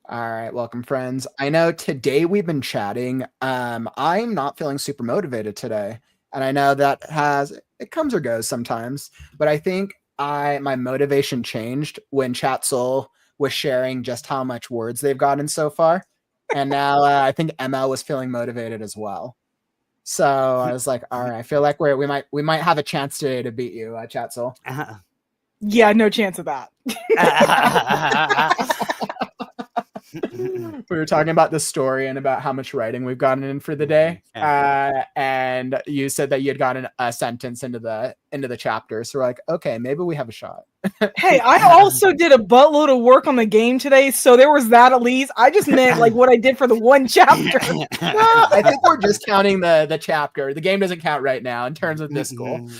All right, welcome friends. I know today we've been chatting. I'm not feeling super motivated today. And I know that it comes or goes sometimes, but I think I my motivation changed when Chat Soul was sharing just how much words they've gotten so far. And now I think ML was feeling motivated as well. So I was like, all right, I feel like we might have a chance today to beat you, Chat Soul. Yeah, no chance of that. We were talking about the story and about how much writing we've gotten in for the day, and you said that you had gotten a sentence into the chapter. So we're like, okay, maybe we have a shot. Hey, I also did a buttload of work on the game today, so there was that at least. I just meant like what I did for the one chapter. No, I think we're just counting the chapter. The game doesn't count right now in terms of this goal.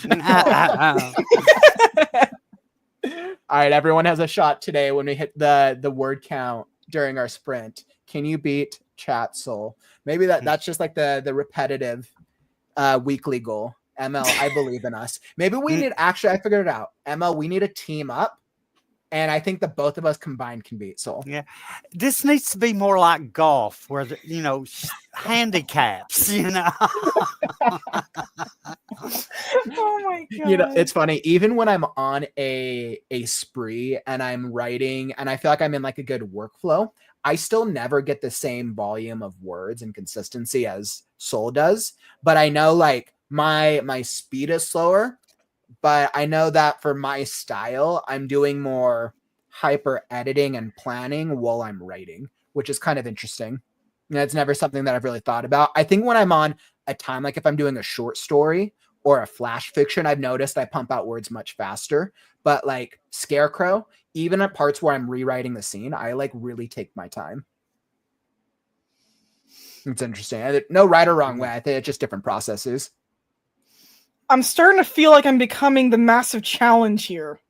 All right, everyone has a shot today when we hit the word count during our sprint. Can you beat Chat Soul? Maybe that's just like the repetitive weekly goal. ML, I believe in us. Maybe we need, actually, I figured it out. ML, we need a team up. And I think that both of us combined can beat Soul. Yeah, this needs to be more like golf, where handicaps. Oh my god! It's funny. Even when I'm on a spree and I'm writing, and I feel like I'm in like a good workflow, I still never get the same volume of words and consistency as Soul does. But I know like my speed is slower. But I know that for my style, I'm doing more hyper editing and planning while I'm writing, which is kind of interesting. And it's never something that I've really thought about. I think when I'm on a time, like if I'm doing a short story or a flash fiction, I've noticed I pump out words much faster. But like Scarecrow, even at parts where I'm rewriting the scene, I like really take my time. It's interesting. No right or wrong way. I think it's just different processes. I'm starting to feel like I'm becoming the massive challenge here.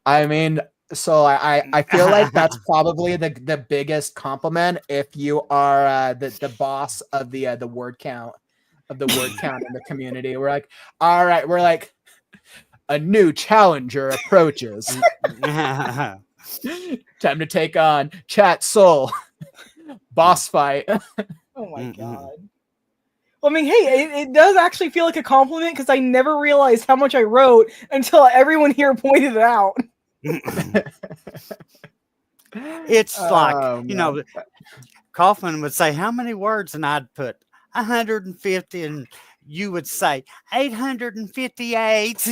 I mean, so I feel like that's probably the biggest compliment if you are the boss of the word count in the community. We're like, all right, we're like a new challenger approaches. Time to take on Chat Soul. Boss fight. Oh my god. Well, I mean, hey, it does actually feel like a compliment because I never realized how much I wrote until everyone here pointed it out. It's like, Kaufman would say, how many words? And I'd put 150, and you would say 858,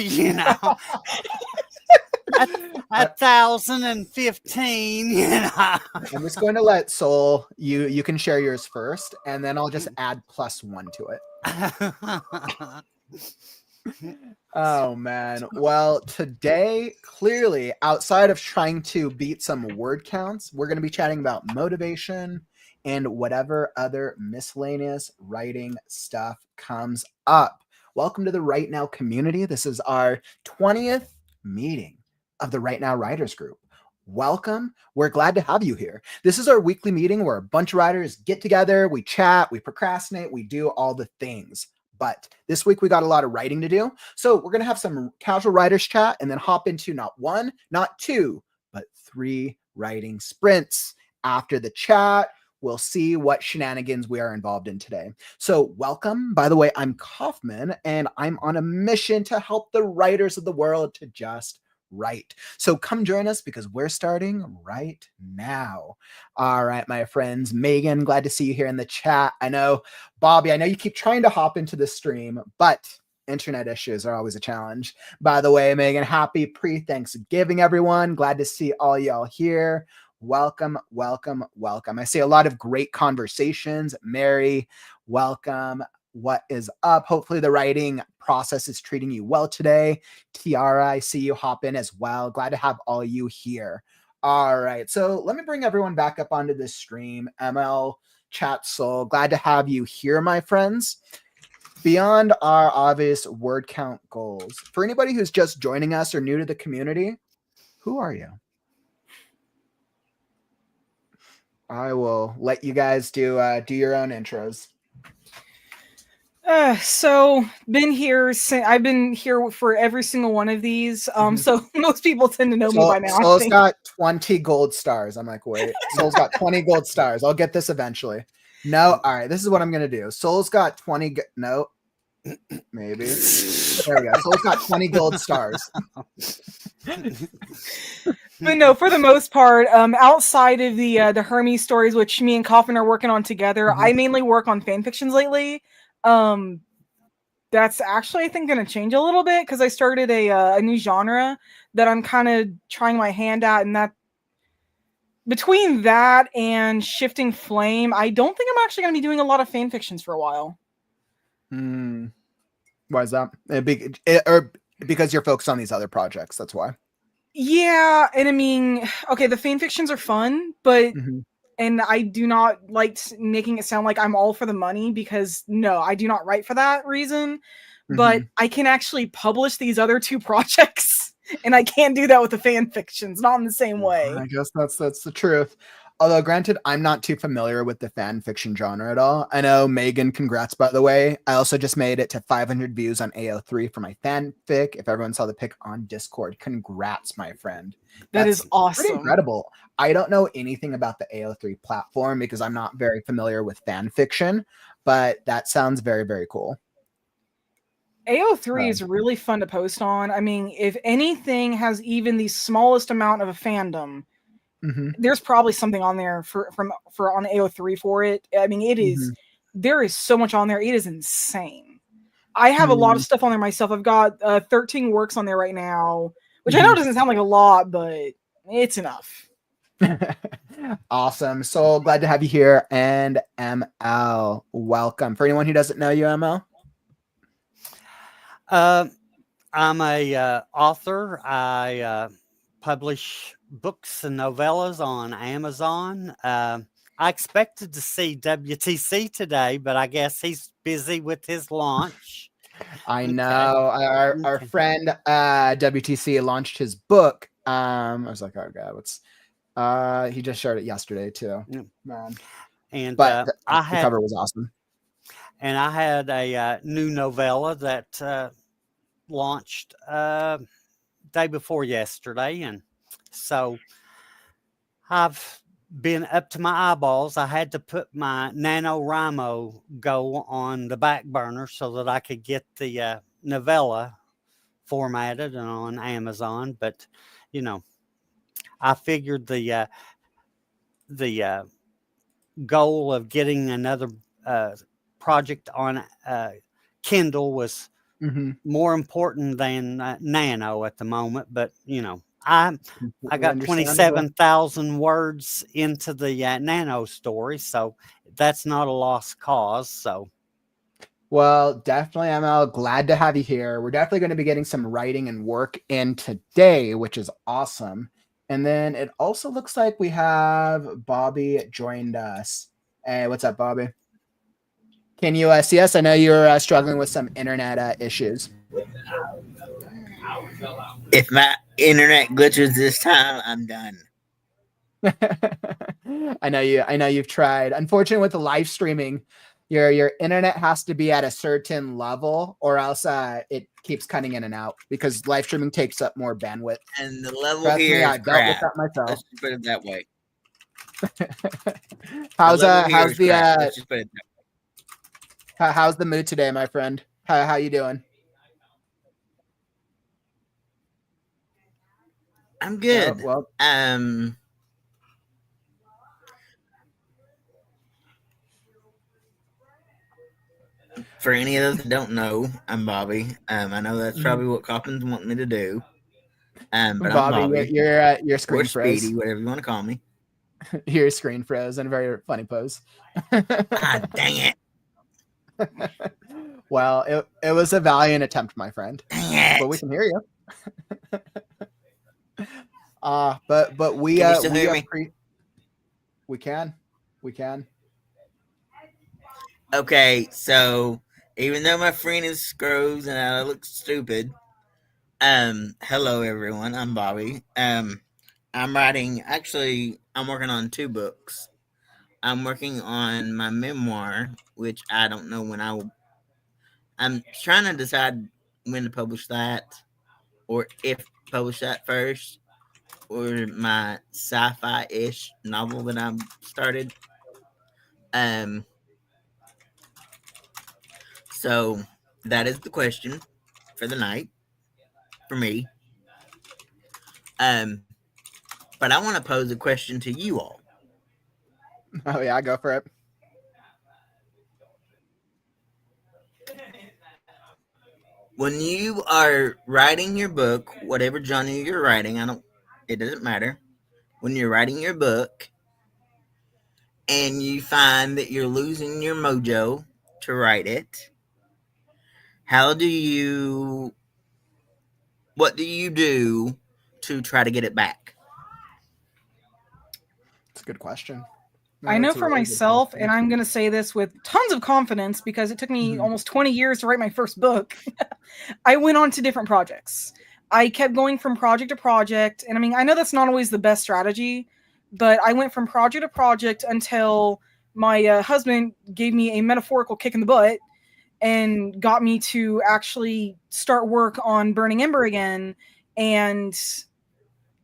1,015, I'm just going to let Soul, you can share yours first, and then I'll just add +1 to it. Oh man. Well, today, clearly, outside of trying to beat some word counts, we're going to be chatting about motivation and whatever other miscellaneous writing stuff comes up. Welcome to the Write Now community. This is our 20th meeting of the Write Now Writers Group. Welcome. We're glad to have you here. This is our weekly meeting where a bunch of writers get together, we chat, we procrastinate, we do all the things. But this week we got a lot of writing to do. So we're going to have some casual writers chat and then hop into not one, not two, but 3 writing sprints. After the chat, we'll see what shenanigans we are involved in today. So welcome. By the way, I'm Kaufman, and I'm on a mission to help the writers of the world to just write. So come join us because we're starting right now. All right, my friends. Megan, glad to see you here in the chat. I know, Bobby, I know you keep trying to hop into the stream, but internet issues are always a challenge. By the way, Megan, happy pre-Thanksgiving, everyone. Glad to see all y'all here. Welcome, welcome, welcome. I see a lot of great conversations. Mary, welcome. What is up? Hopefully the writing process is treating you well today. Tiara, I see you hop in as well. Glad to have all you here. All right, so let me bring everyone back up onto this stream. ML, Chat Soul, glad to have you here, my friends. Beyond our obvious word count goals, for anybody who's just joining us or new to the community, who are you? I will let you guys do your own intros. So I've been here for every single one of these. So most people tend to know me by now. Soul's got 20 gold stars. I'm like, wait, Soul's got 20 gold stars. I'll get this eventually. No, all right, this is what I'm gonna do. Soul's got 20. No, maybe. There we go. Soul's got 20 gold stars. But no, for the most part, outside of the Hermes stories, which me and Coffin are working on together, I mainly work on fan fictions lately. That's actually, I think, going to change a little bit because I started a new genre that I'm kind of trying my hand at, and that between that and Shifting Flame, I don't think I'm actually going to be doing a lot of fan fictions for a while. Why is that? Or because you're focused on these other projects, that's why. Yeah, and I mean, okay, the fan fictions are fun, but and I do not like making it sound like I'm all for the money, because no, I do not write for that reason. But I can actually publish these other two projects, and I can't do that with the fan fictions, not in the same way. I guess that's the truth. Although, granted, I'm not too familiar with the fan fiction genre at all. I know, Megan, congrats, by the way. I also just made it to 500 views on AO3 for my fanfic. If everyone saw the pic on Discord, congrats, my friend. That's awesome. Pretty incredible. I don't know anything about the AO3 platform because I'm not very familiar with fan fiction, but that sounds very, very cool. AO3 is really fun to post on. I mean, if anything has even the smallest amount of a fandom, there's probably something on there for on AO3 for it. I mean, it is there is so much on there. It is insane. I have a lot of stuff on there myself. I've got 13 works on there right now, which I know doesn't sound like a lot, but it's enough. Awesome. So glad to have you here. And ML, welcome. For anyone who doesn't know you, ML? I'm a author. I publish books and novellas on Amazon. I expected to see WTC today, but I guess he's busy with his launch. I know. Our friend WTC launched his book. I was like, oh god, what's he just shared it yesterday too. Man. And but the cover was awesome. And I had a new novella that launched day before yesterday, and so I've been up to my eyeballs. I had to put my NaNoWriMo Go on the back burner so that I could get the novella formatted and on Amazon. But you know, I figured the goal of getting another project on Kindle was more important than Nano at the moment. But you know, I got 27,000 words into the Nano story, so that's not a lost cause. So, well, definitely, ML, glad to have you here. We're definitely going to be getting some writing and work in today, which is awesome. And then it also looks like we have Bobby joined us. Hey, what's up, Bobby? Can you see us? I know you're struggling with some internet issues. If my internet glitches this time, I'm done. I know you've tried. Unfortunately, with the live streaming, your internet has to be at a certain level, or else it keeps cutting in and out because live streaming takes up more bandwidth. And the level here is crap. Dealt with that myself. Let's just put it that way. How's the mood today, my friend? How you doing? I'm good. For any of those that don't know, I'm Bobby. I know that's probably what Coffin's wanting me to do. But Bobby, I'm Bobby. Your screen or froze. Speedy, whatever you want to call me. Your screen froze in a very funny pose. Ah, dang it. Well, it was a valiant attempt, my friend. Dang it. But we can hear you. But we can you still hear me? We can. Okay, so even though my friend is scrows and I look stupid, hello everyone, I'm Bobby. I'm working on 2 books. I'm working on my memoir, which I don't know when I will I'm trying to decide when to publish that, or if publish that first, or my sci-fi-ish novel that I've started. So that is the question for the night for me. But I want to pose a question to you all. Oh yeah, go for it. When you are writing your book, whatever genre you're writing, it doesn't matter. When you're writing your book and you find that you're losing your mojo to write it, what do you do to try to get it back? It's a good question. I know for myself, and I'm going to say this with tons of confidence because it took me almost 20 years to write my first book. I went on to different projects. I kept going from project to project. And I mean, I know that's not always the best strategy, but I went from project to project until my husband gave me a metaphorical kick in the butt and got me to actually start work on Burning Ember again. And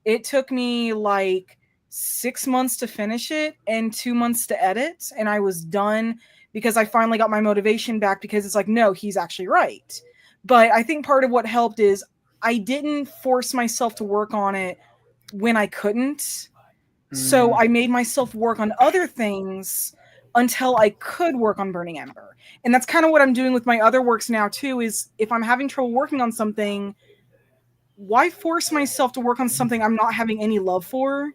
it took me like 6 months to finish it and 2 months to edit, and I was done because I finally got my motivation back, because it's like, no, he's actually right. But I think part of what helped is I didn't force myself to work on it when I couldn't. So I made myself work on other things until I could work on Burning Ember. And that's kind of what I'm doing with my other works now too, is if I'm having trouble working on something, why force myself to work on something I'm not having any love for,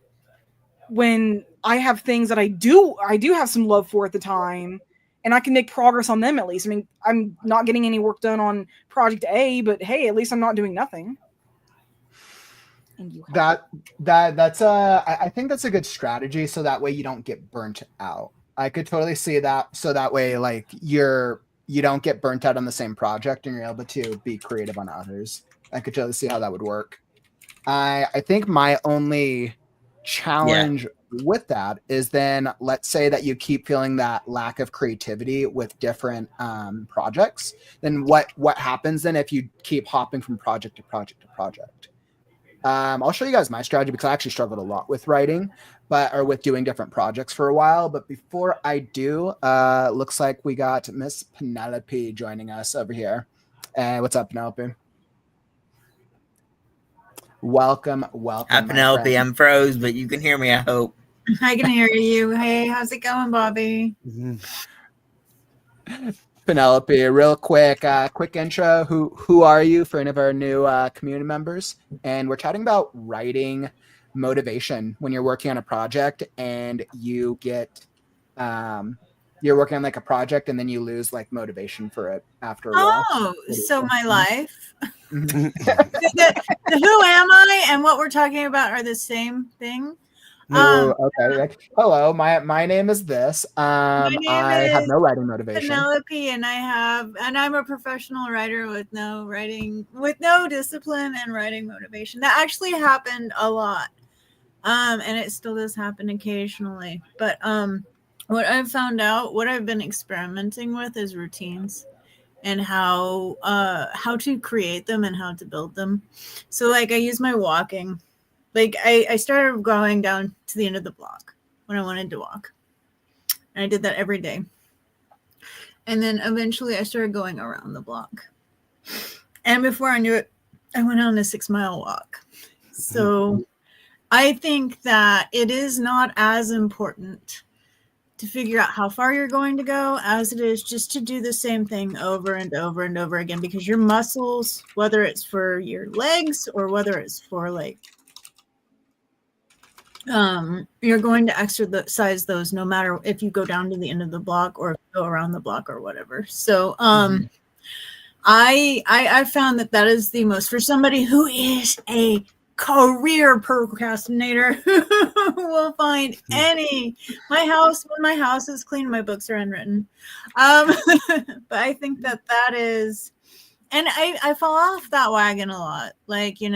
when I have things that I do have some love for at the time, and I can make progress on them at least. I mean, I'm not getting any work done on project A, but hey, at least I'm not doing nothing. And I think that's a good strategy, so that way you don't get burnt out. I could totally see that, so that way like you don't get burnt out on the same project and you're able to be creative on others. I could totally see how that would work. I think my only challenge with that is then, let's say that you keep feeling that lack of creativity with different projects. Then what happens then if you keep hopping from project to project to project? I'll show you guys my strategy, because I actually struggled a lot with writing, or with doing different projects for a while. But before I do, looks like we got Miss Penelope joining us over here. What's up, Penelope? Welcome. Hi, Penelope. I'm froze, but you can hear me, I hope. I can hear you. Hey, how's it going, Bobby? Penelope, real quick intro. Who are you for any of our new community members? And we're chatting about writing motivation when you're working on a project and you get you're working on like a project and then you lose like motivation for it after a while. Oh, so my life. the who am I and what we're talking about are the same thing. Okay. Hello, my name is this. I have no writing motivation. Penelope, and I'm a professional writer with no discipline and writing motivation. That actually happened a lot. And it still does happen occasionally. But what I've found out, what I've been experimenting with is routines and how to create them and how to build them. So like I use my walking. Like I started going down to the end of the block when I wanted to walk. And I did that every day. And then eventually I started going around the block. And before I knew it, I went on a 6-mile walk. So I think that it is not as important to figure out how far you're going to go as it is just to do the same thing over and over and over again, because your muscles, whether it's for your legs or whether it's for like, you're going to exercise those no matter if you go down to the end of the block or go around the block or whatever. So, I found that is the most, for somebody who is a career procrastinator will find when my house is clean, my books are unwritten. But I think that is, and I fall off that wagon a lot. Like, and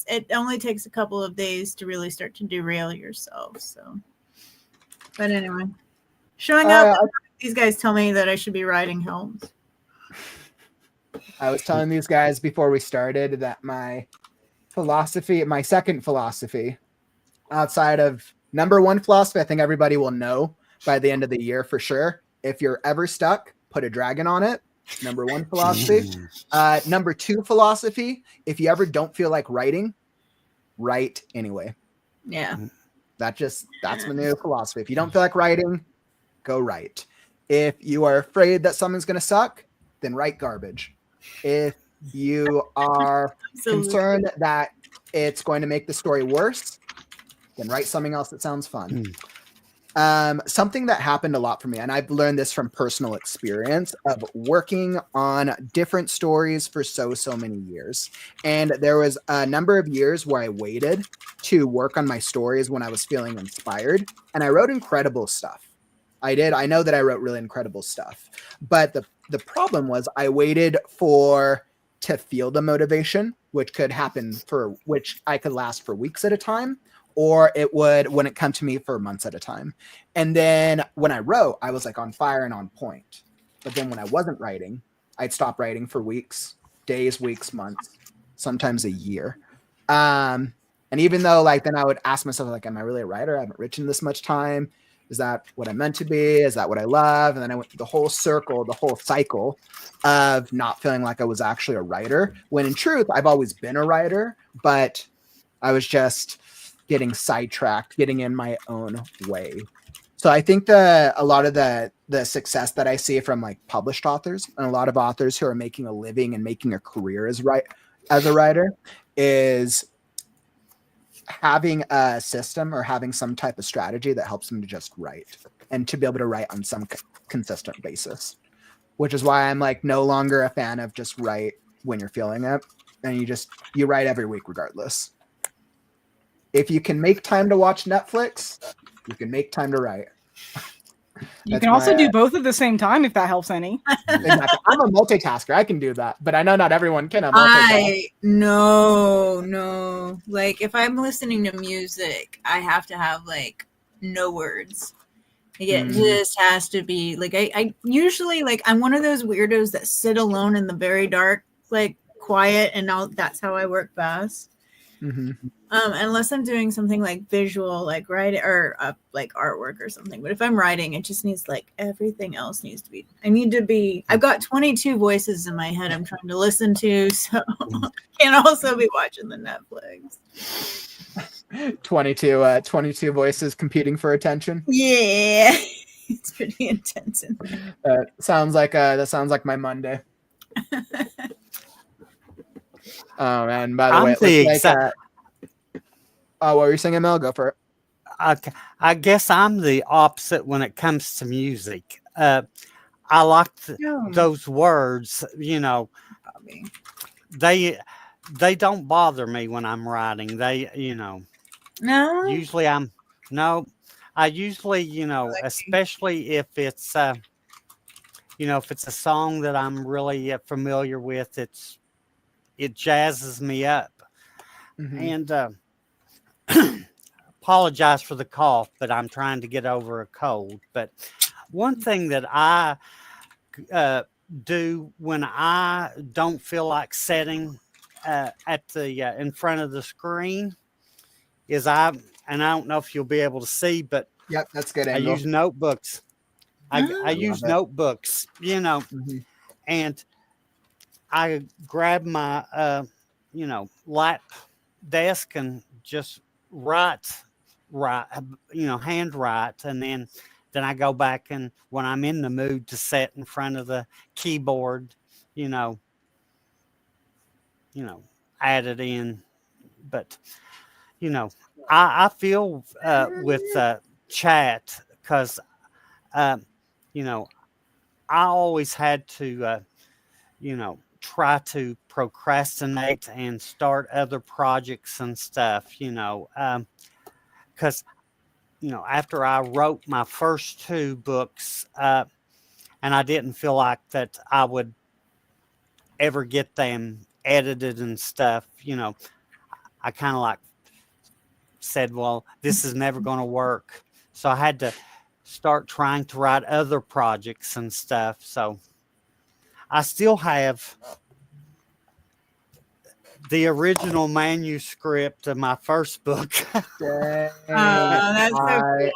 it only takes a couple of days to really start to derail yourself. So, but anyway, showing up, these guys tell me that I should be writing helms. I was telling these guys before we started that my second philosophy, outside of number one philosophy, I think everybody will know by the end of the year for sure. If you're ever stuck, put a dragon on it. Number one philosophy. Number two philosophy, if you ever don't feel like writing, write anyway. Yeah. That's my new philosophy. If you don't feel like writing, go write. If you are afraid that something's going to suck, then write garbage. If you are concerned that it's going to make the story worse, then write something else that sounds fun. Something that happened a lot for me, and I've learned this from personal experience of working on different stories for so many years. And there was a number of years where I waited to work on my stories when I was feeling inspired, and I wrote incredible stuff. I did. I know that I wrote really incredible stuff, but the problem was I waited to feel the motivation, which I could last for weeks at a time, or when it come to me for months at a time. And then when I wrote, I was like on fire and on point. But then when I wasn't writing, I'd stop writing for weeks, days, weeks, months, sometimes a year. And even though then I would ask myself, am I really a writer? I haven't written this much time. Is that what I'm meant to be? Is that what I love? And then I went through the whole cycle of not feeling like I was actually a writer, when in truth, I've always been a writer, but I was just getting sidetracked, getting in my own way. So I think a lot of the success that I see from published authors and a lot of authors who are making a living and making a career as a writer is having a system or having some type of strategy that helps them to just write and to be able to write on some consistent basis, which is why I'm no longer a fan of just write when you're feeling it. And you write every week regardless. If you can make time to watch Netflix, you can make time to write. You can also do both at the same time if that helps any. Exactly. I'm a multitasker. I can do that, but I know not everyone can. No. If I'm listening to music, I have to have no words. It just has to be I usually I'm one of those weirdos that sit alone in the very dark, quiet, and that's how I work best. Mm-hmm. Unless I'm doing something visual, writing or artwork or something. But if I'm writing, it just needs everything else needs to be. I've got 22 voices in my head I'm trying to listen to, so can also be watching the Netflix. 22 voices competing for attention. Yeah, it's pretty intense. That sounds like my Monday. Oh man! By the way, what were you saying, Mel? Go for it. I guess I'm the opposite when it comes to music. I like those words. They don't bother me when I'm writing. No. Usually I usually, especially if it's if it's a song that I'm really familiar with, it jazzes me up. Mm-hmm. And apologize for the cough, but I'm trying to get over a cold. But one thing that I do when I don't feel like sitting at the in front of the screen is and I don't know if you'll be able to see, but yep, that's good. I use notebooks. I use notebooks, and I grab my lap desk and just write, hand write, and then I go back, and when I'm in the mood to sit in front of the keyboard, add it in. But I feel with chat because I always had to try to procrastinate and start other projects and stuff, because after I wrote my first two books and I didn't feel like that I would ever get them edited and stuff, I kind of said, well, this is never going to work. So I had to start trying to write other projects and stuff. So I still have the original manuscript of my first book. Dang, that's so I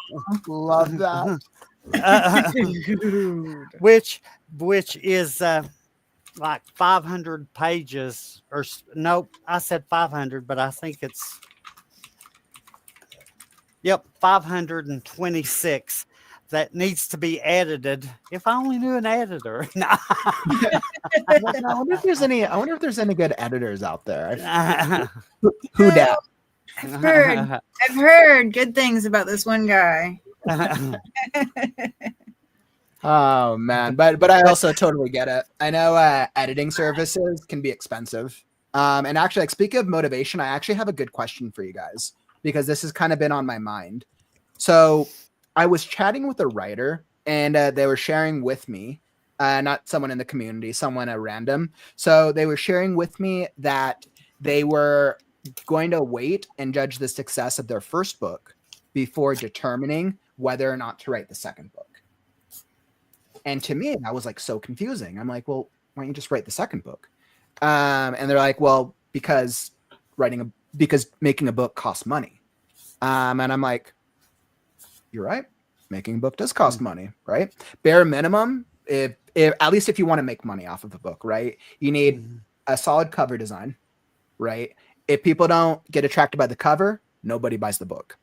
love that. Dude. which is like 500 pages, or nope, I said 500, but I think it's 526 that needs to be edited. If I only knew an editor. I wonder if there's any. I wonder if there's any good editors out there. Who doubt? I've heard good things about this one guy. Oh man, but I also totally get it. I know editing services can be expensive. And actually, like, speaking of motivation, I actually have a good question for you guys because this has kind of been on my mind. So I was chatting with a writer, and they were sharing with me, not someone in the community, someone at random. So they were sharing with me that they were going to wait and judge the success of their first book before determining whether or not to write the second book. And to me, that was like so confusing. I'm like, well, why don't you just write the second book? And they're like, well, because making a book costs money. And I'm like, you're right. Making a book does cost money, right? Bare minimum, if at least if you want to make money off of a book, right? You need a solid cover design, right? If people don't get attracted by the cover, nobody buys the book.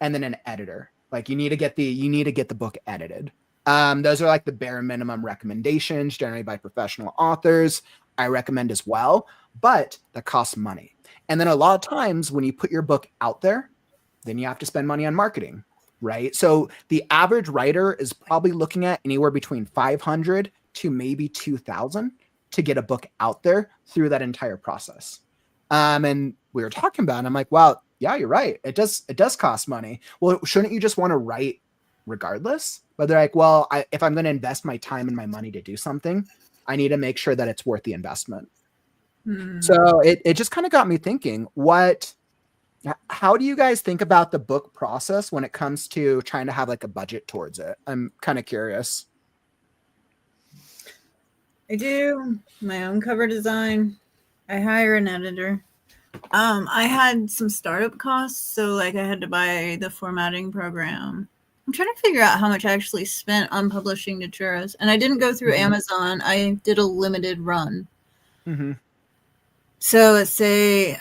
And then an editor. Like you need to get the book edited. Those are like the bare minimum recommendations generally by professional authors. I recommend as well, but that costs money. And then a lot of times when you put your book out there, then you have to spend money on marketing, right? So the average writer is probably looking at anywhere between 500 to maybe 2,000 to get a book out there through that entire process. And we were talking about it, and I'm like, wow, yeah, you're right. It does cost money. Well, shouldn't you just want to write regardless? But they're like, well, if I'm going to invest my time and my money to do something, I need to make sure that it's worth the investment. So it just kind of got me thinking, how do you guys think about the book process when it comes to trying to have like a budget towards it? I'm kind of curious. I do my own cover design. I hire an editor. I had some startup costs, so like I had to buy the formatting program. I'm trying to figure out how much I actually spent on publishing Naturas, and I didn't go through Amazon. I did a limited run. So let's say,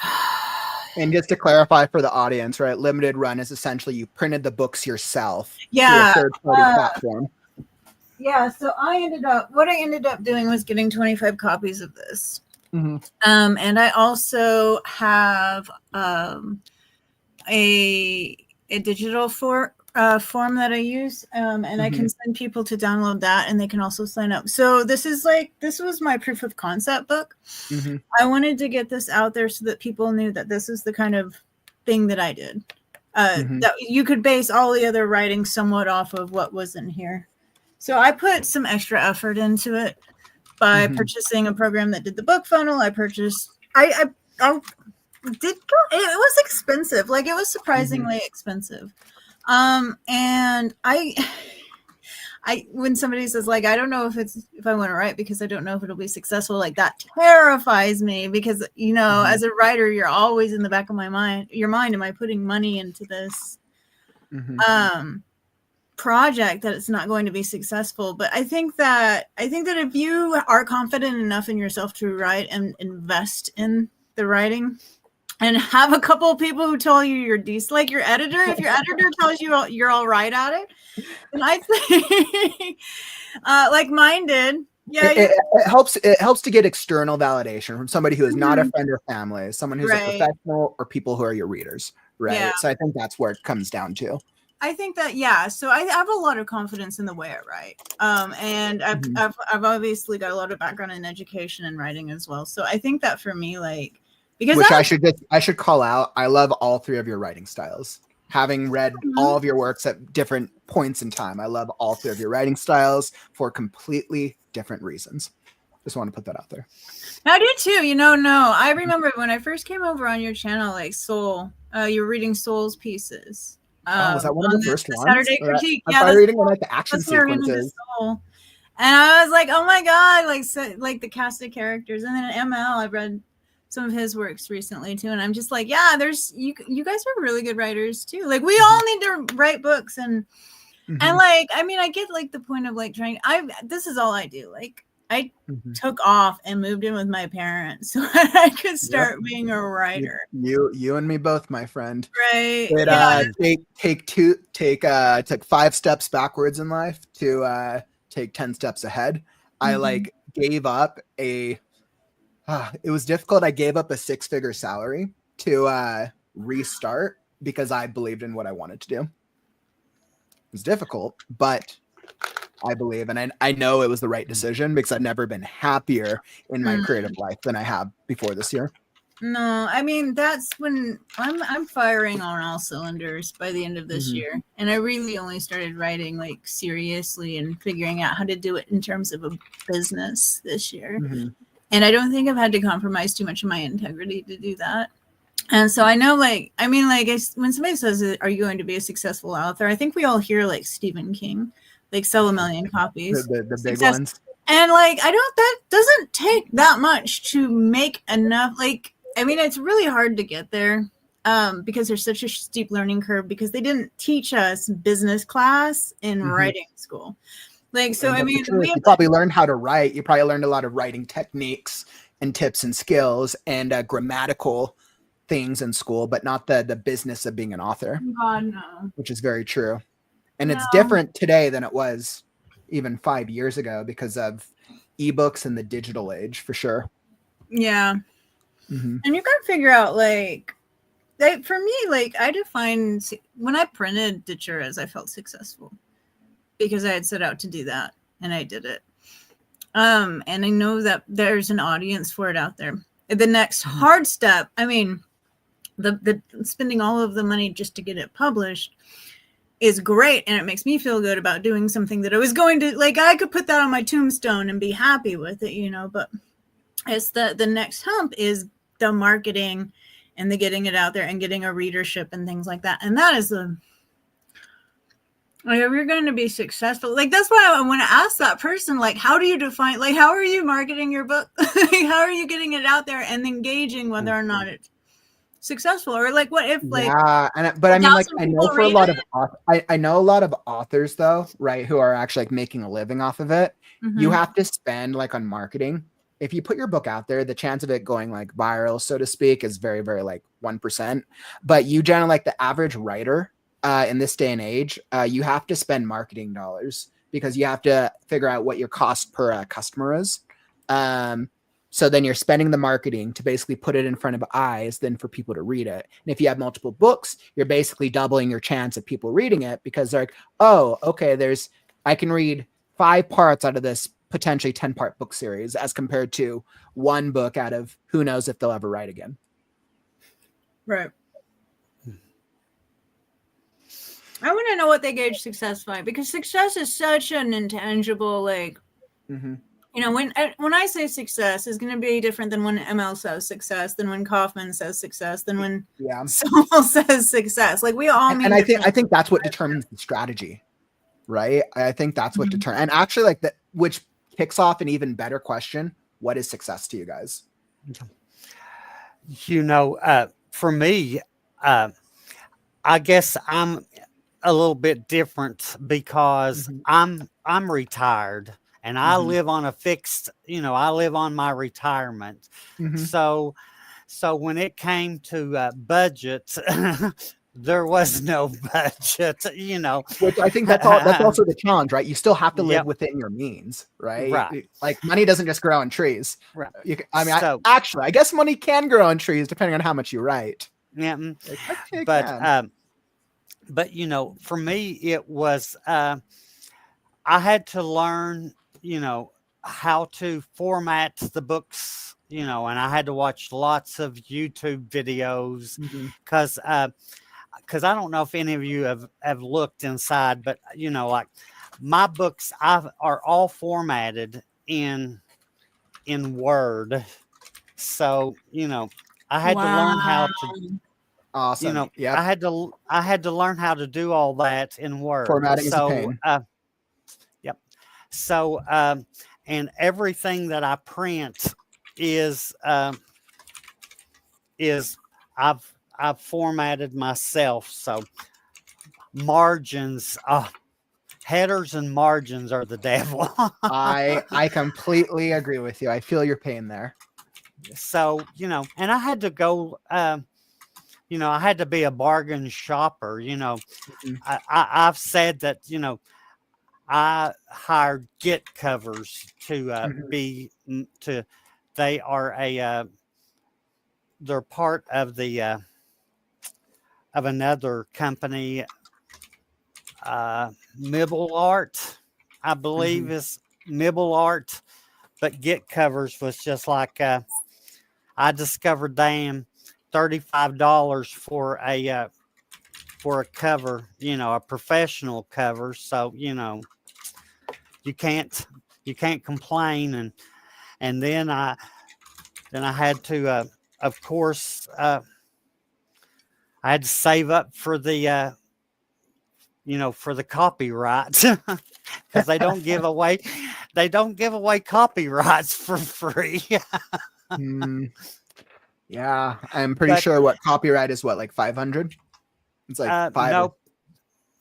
and just to clarify for the audience, right? Limited run is essentially you printed the books yourself through a third-party platform. Yeah. So what I ended up doing was getting 25 copies of this. And I also have a digital form that I use, and I can send people to download that, and they can also sign up. So this was my proof of concept book. I wanted to get this out there so that people knew that this is the kind of thing that I did. That you could base all the other writing somewhat off of what was in here. So I put some extra effort into it by purchasing a program that did the book funnel. I purchased. It was expensive. Like it was surprisingly expensive. And I when somebody says like, I don't know if I want to write because I don't know if it'll be successful, like that terrifies me because, you know, as a writer, you're always in the back of your mind, am I putting money into this, project that it's not going to be successful? But I think that if you are confident enough in yourself to write and invest in the writing, and have a couple of people who tell you you're decent, like your editor. If your editor tells you you're all right at it, then I think, like mine did. Yeah, it helps to get external validation from somebody who is not a friend or family, someone who's a professional, or people who are your readers, right? Yeah. So I think that's where it comes down to. I think that, yeah. So I have a lot of confidence in the way I write, and I've obviously got a lot of background in education and writing as well. So I think that for me, like. Because I should call out. I love all three of your writing styles. Having read all of your works at different points in time, I love all three of your writing styles for completely different reasons. Just want to put that out there. I do too. No, I remember when I first came over on your channel, like Soul, you were reading Soul's pieces. Was that one of the first ones? Saturday Critique. I was reading one like the action sequences. And I was like, oh my god, like the cast of characters. And then in ML, I read some of his works recently too, and I'm just like, yeah, there's you guys are really good writers too. Like we all need to write books, and like, I mean, I get like the point of like trying. This is all I do. Like I took off and moved in with my parents so I could start being a writer. You and me both, my friend. Right. Took 5 steps backwards in life to take 10 steps ahead. I like gave up it was difficult. I gave up a 6-figure salary to restart because I believed in what I wanted to do. It was difficult, but I believe, and I know it was the right decision because I've never been happier in my creative life than I have before this year. No, I mean, that's when I'm firing on all cylinders by the end of this year. And I really only started writing like seriously and figuring out how to do it in terms of a business this year. And I don't think I've had to compromise too much of my integrity to do that. And so I know, like, I mean, like, when somebody says, are you going to be a successful author? I think we all hear like Stephen King, like sell 1 million copies. The big ones. And like, that doesn't take that much to make enough. Like, I mean, it's really hard to get there because there's such a steep learning curve because they didn't teach us business class in writing school. Like, so, I mean, you probably learned how to write. You probably learned a lot of writing techniques and tips and skills and grammatical things in school, but not the business of being an author. God, no. Which is very true. And it's different today than it was even 5 years ago because of ebooks and the digital age, for sure. Yeah. And you got to figure out, like, for me, like, I define when I printed Ditcheras, I felt successful because I had set out to do that and I did it. And I know that there's an audience for it out there. The next hard step, I mean, the spending all of the money just to get it published is great. And it makes me feel good about doing something that I was going to, like, I could put that on my tombstone and be happy with it, you know, but it's the next hump is the marketing and the getting it out there and getting a readership and things like that. And that is like, if you're going to be successful, like, that's why I want to ask that person, like, how do you define, like, how are you marketing your book? How are you getting it out there and engaging whether or not it's successful? Or like, what if, like, but I mean, like, I know for a lot of I know a lot of authors though, right, who are actually like making a living off of it. You have to spend like on marketing. If you put your book out there, the chance of it going like viral, so to speak, is very, very like 1%. But you generally, like the average writer in this day and age, you have to spend marketing dollars because you have to figure out what your cost per customer is. So then you're spending the marketing to basically put it in front of eyes, then for people to read it. And if you have multiple books, you're basically doubling your chance of people reading it because they're like, oh, okay, I can read 5 parts out of this potentially 10-part book series as compared to 1 book out of who knows if they'll ever write again. Right. I want to know what they gauge success by, because success is such an intangible, like, you know, when I say success is going to be different than when ML says success, than when Kaufman says success, than when Sowell says success. Like, we all mean. And I think that's what determines the strategy, right? I think that's what determines. And actually, like that, which kicks off an even better question: what is success to you guys? You know, for me, I guess I'm a little bit different because I'm retired and I live on a fixed, you know, I live on my retirement. So when it came to budget, there was no budget, you know. Which I think that's also the challenge, right? You still have to live within your means, right? Right. Like, money doesn't just grow on trees. Right. I guess money can grow on trees depending on how much you write. Yeah. Like, but you know, for me, it was, I had to learn, you know, how to format the books, you know, and I had to watch lots of YouTube videos because I don't know if any of you have looked inside, but you know, like my books are all formatted in Word. So, you know, I had to learn how to. Awesome. You know, I had to learn how to do all that in Word. Formatting is a pain. Yep. So, and everything that I print is is I've formatted myself, so margins, headers and margins are the devil. I completely agree with you. I feel your pain there. So, and I had to go, I had to be a bargain shopper. I've said that, I hired Git covers to they are they're part of of another company, Mibble Art, I believe is Mibble Art, but Git covers was just like, I discovered them $35 for a cover, a professional cover. So, you can't complain. And then I had to, of course, I had to save up for the, for the copyright, because they don't give away copyrights for free. Yeah, I'm pretty sure what copyright is like 500. It's like no,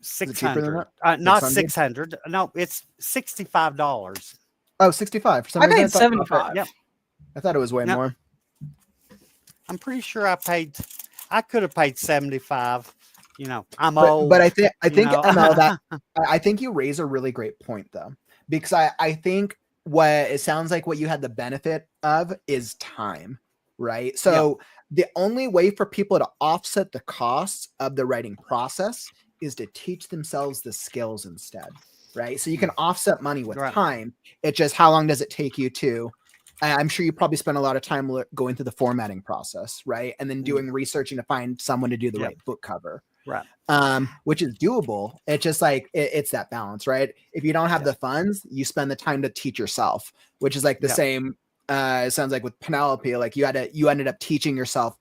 600. Not 600. No, it's $65. Oh, 65. For some I reason, paid 75. Yep. I thought it was way more. I'm pretty sure I could have paid 75. I'm old. But I think ML, that I think you raise a really great point though, because I think what it sounds like what you had the benefit of is time, right? So the only way for people to offset the costs of the writing process is to teach themselves the skills instead, right? So you can offset money with time. It's just how long does it take you to? I'm sure you probably spent a lot of time going through the formatting process, right? And then doing researching to find someone to do the right book cover. Right. Which is doable. It's just like it's that balance, right? If you don't have the funds, you spend the time to teach yourself, which is like the same. It sounds like with Penelope, like you ended up teaching yourself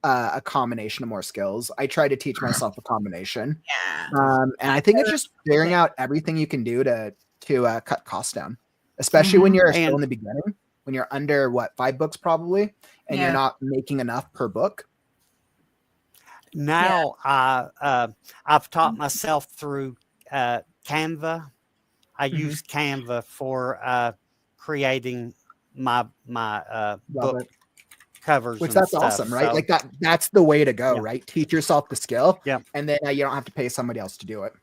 a combination of more skills. I tried to teach myself a combination, and I think it's just figuring out everything you can do to cut costs down, especially when you're still in the beginning, when you're under 5 books probably, and you're not making enough per book. Now I've taught myself through Canva. I use Canva for creating my book covers, which that's stuff. awesome, right? So, like that's the way to go, right? Teach yourself the skill, and then you don't have to pay somebody else to do it.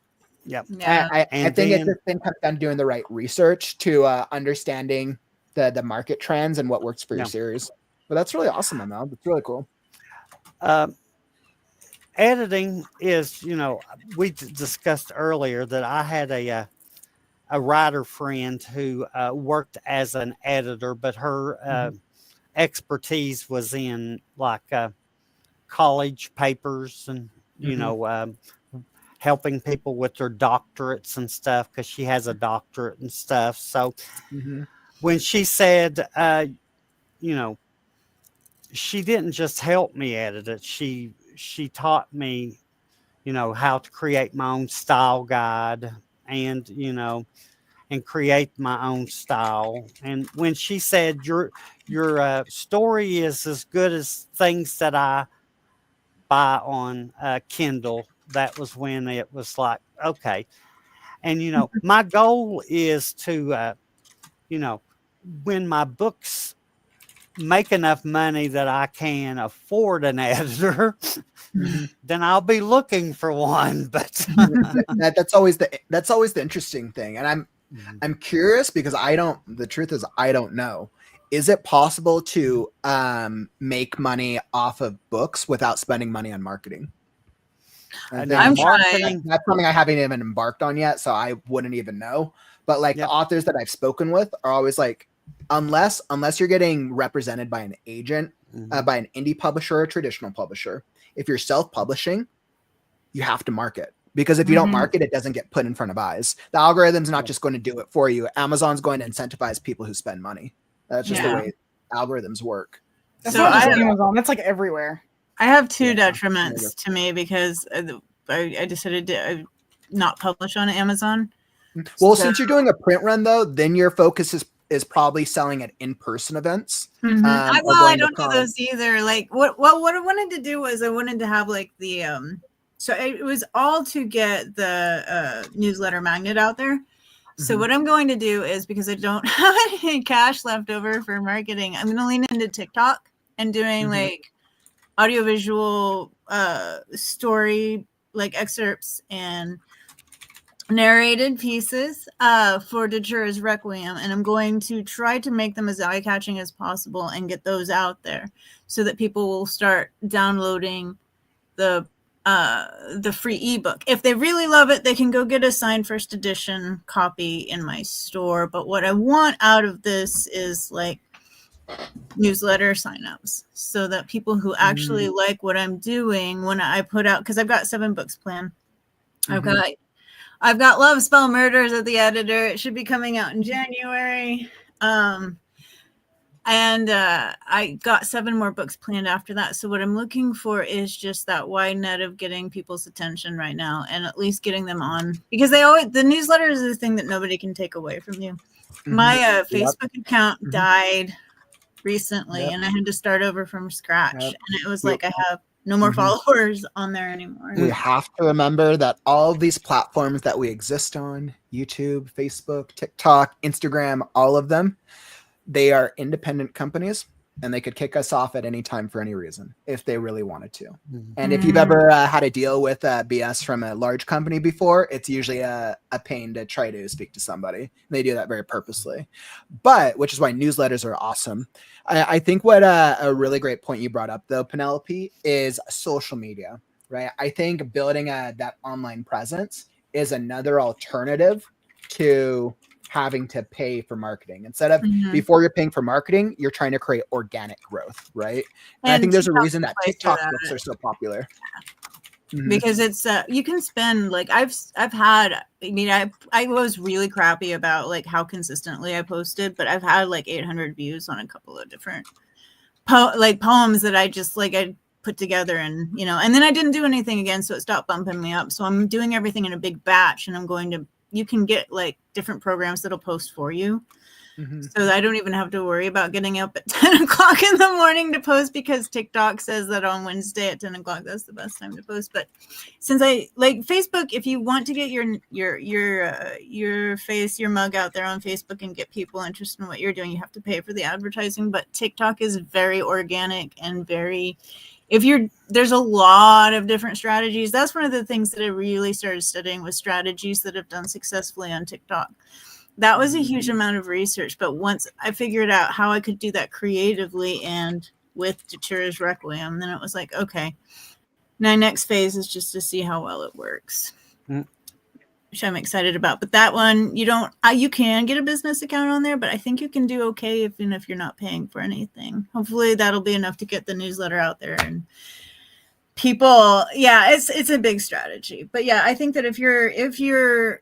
I think it's just been comes down to doing the right research to understanding the market trends and what works for your series. But that's really awesome, Emil. It's really cool. Editing is, we discussed earlier that I had a writer friend who worked as an editor, but her expertise was in like college papers and, helping people with their doctorates and stuff, because she has a doctorate and stuff. So when she said, she didn't just help me edit it. She taught me, how to create my own style guide and, and create my own style. And when she said your story is as good as things that I buy on Kindle, that was when it was like, okay. And, my goal is to, when my books make enough money that I can afford an editor, then I'll be looking for one. But that's always the interesting thing. And I'm curious because the truth is I don't know. Is it possible to make money off of books without spending money on marketing? I'm trying. That's something I haven't even embarked on yet, so I wouldn't even know. But like the authors that I've spoken with are always like, unless you're getting represented by an agent, by an indie publisher or a traditional publisher, if you're self-publishing, you have to market. Because if you don't market, it doesn't get put in front of eyes. The algorithm's not just going to do it for you. Amazon's going to incentivize people who spend money. That's just the way algorithms work. That's not just Amazon. That's like everywhere. I have two detriments to me because I decided to not publish on Amazon. Well, since you're doing a print run, though, then your focus is probably selling at in-person events. Mm-hmm. Or I going to don't do con. those either. Like what I wanted to do was I wanted to have like the so it was all to get the newsletter magnet out there. So what I'm going to do is, because I don't have any cash left over for marketing, I'm going to lean into TikTok and doing like audiovisual story, like excerpts and narrated pieces for Deterra's Requiem, and I'm going to try to make them as eye-catching as possible and get those out there so that people will start downloading the free ebook. If they really love it, they can go get a signed first edition copy in my store. But what I want out of this is like newsletter signups, so that people who actually like what I'm doing when I put out, because I've got 7 books planned. I've got Love Spell Murders at the editor. It should be coming out in January. And I got 7 more books planned after that. So what I'm looking for is just that wide net of getting people's attention right now, and at least getting them on, because the newsletter is the thing that nobody can take away from you. My Facebook account died recently, and I had to start over from scratch. And it was like I have no more followers on there anymore. We have to remember that all of these platforms that we exist on, YouTube, Facebook, TikTok, Instagram, all of them, they are independent companies, and they could kick us off at any time for any reason if they really wanted to. And if you've ever had to deal with BS from a large company before, it's usually a pain to try to speak to somebody. They do that very purposely, but which is why newsletters are awesome. I think what a really great point you brought up, though, Penelope, is social media, right? I think building that online presence is another alternative to having to pay for marketing. Instead of before you're paying for marketing, you're trying to create organic growth, right? And I think there's a reason that TikTok books are so popular. Because it's you can spend, like, I've had, I mean, I was really crappy about like how consistently I posted, but I've had like 800 views on a couple of different poems that I just like I put together, and and then I didn't do anything again, so it stopped bumping me up. So I'm doing everything in a big batch, and you can get like different programs that'll post for you. So that I don't even have to worry about getting up at 10 o'clock in the morning to post, because TikTok says that on Wednesday at 10 o'clock, that's the best time to post. But since I like Facebook, if you want to get your face, your mug out there on Facebook and get people interested in what you're doing, you have to pay for the advertising. But TikTok is very organic and very, there's a lot of different strategies. That's one of the things that I really started studying, was strategies that have done successfully on TikTok. That was a huge amount of research, but once I figured out how I could do that creatively and with Deterra's Requiem, then it was like, okay, my next phase is just to see how well it works, which I'm excited about. But that one, you can get a business account on there, but I think you can do okay even if you're not paying for anything. Hopefully that'll be enough to get the newsletter out there, and people, it's a big strategy. But yeah, I think that if you're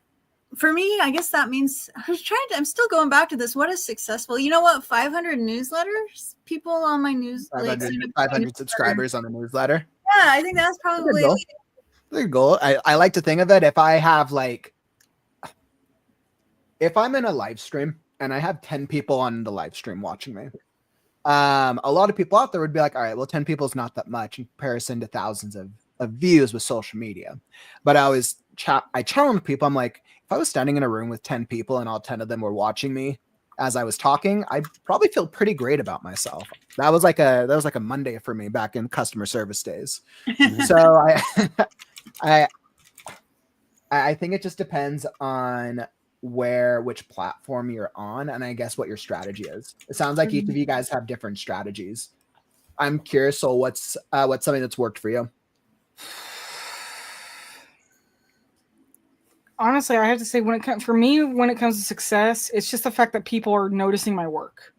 for me, I guess that means I'm still going back to this. What is successful? You know what? 500 newsletters, people on my 500 subscribers on the newsletter. Yeah, I think that's probably a good goal. I like to think of it, if I'm in a live stream and I have 10 people on the live stream watching me, a lot of people out there would be like, all right, well, 10 people is not that much in comparison to thousands of views with social media. But I challenge people. I'm like, if I was standing in a room with 10 people and all 10 of them were watching me as I was talking, I'd probably feel pretty great about myself. That was like a Monday for me back in customer service days. So I think it just depends on which platform you're on, and I guess what your strategy is. It sounds like each of you guys have different strategies. I'm curious. So what's something that's worked for you? Honestly, I have to say, when it comes to success, it's just the fact that people are noticing my work.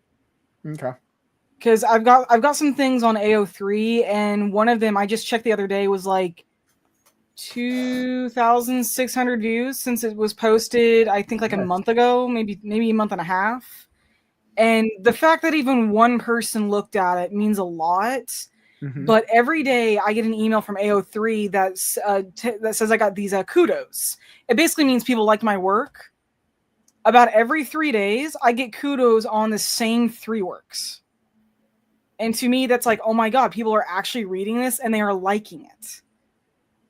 Okay. Because I've got some things on AO3, and one of them I just checked the other day was like 2,600 views since it was posted. I think like a month ago, maybe a month and a half. And the fact that even one person looked at it means a lot. But every day I get an email from AO3 that says I got these kudos. It basically means people liked my work. about every 3 days, I get kudos on the same 3 works. And to me, that's like, oh my God, people are actually reading this and they are liking it.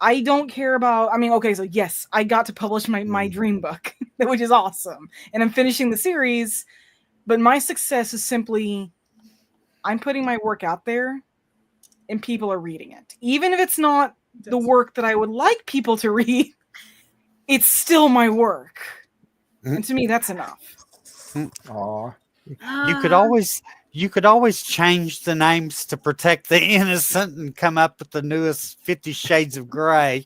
I don't care about, I mean, okay, so yes, I got to publish my dream book, which is awesome. And I'm finishing the series, but my success is simply, I'm putting my work out there and people are reading it. Even if it's not the work that I would like people to read, it's still my work. And to me, that's enough. Aw. You could always change the names to protect the innocent and come up with the newest 50 Shades of Grey.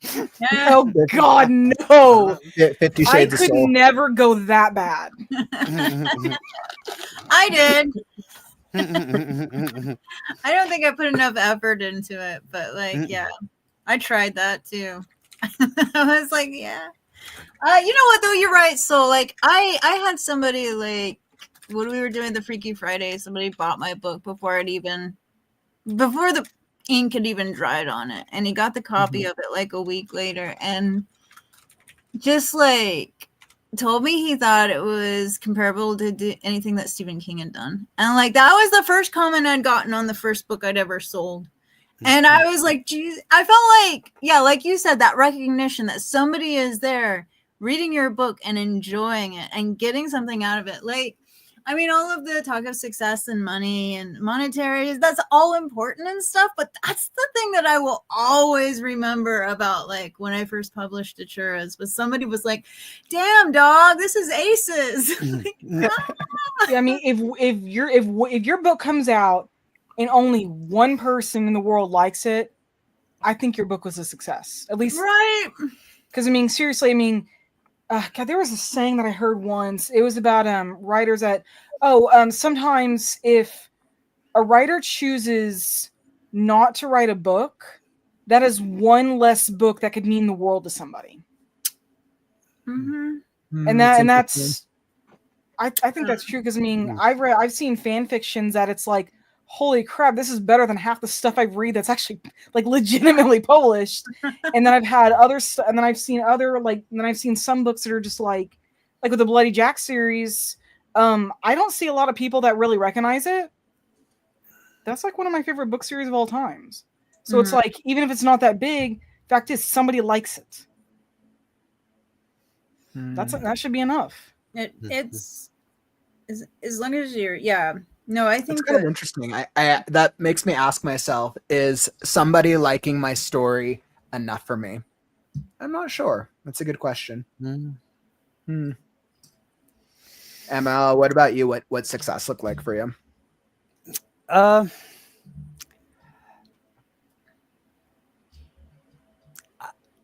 Oh God, no! 50 I Shades of could Soul. never go that bad. I did. I don't think I put enough effort into it, but like, yeah, I tried that too. I was like, yeah. You know what though? You're right. So like, I had somebody like when we were doing the Freaky Friday, somebody bought my book before the ink had even dried on it, and he got the copy of it like a week later, and just like told me he thought it was comparable to anything that Stephen King had done. And like that was the first comment I'd gotten on the first book I'd ever sold. And I was like, geez, I felt like, yeah, like you said, that recognition that somebody is there reading your book and enjoying it and getting something out of it. Like, I mean, all of the talk of success and money and monetary, that's all important and stuff, but that's the thing that I will always remember about like when I first published Achuras was somebody was like, damn dog, this is aces. Yeah, I mean, if your book comes out and only one person in the world likes it, I think your book was a success. At least, right? Because I mean, seriously, I mean, God, there was a saying that I heard once. It was about writers that sometimes if a writer chooses not to write a book, that is one less book that could mean the world to somebody. And that's I think that's true because I mean I've seen fan fictions that it's like, holy crap, this is better than half the stuff I've read that's actually like legitimately published. And then I've had others, and then I've seen other I've seen some books that are just like with the Bloody Jack series. I don't see a lot of people that really recognize it. That's like one of my favorite book series of all times. So it's like, even if it's not that big, fact is somebody likes it. That should be enough. It's as long as you're, no, I think it's kind of interesting. I that makes me ask myself, is somebody liking my story enough for me? I'm not sure. That's a good question. Emma, what about you? What success look like for you?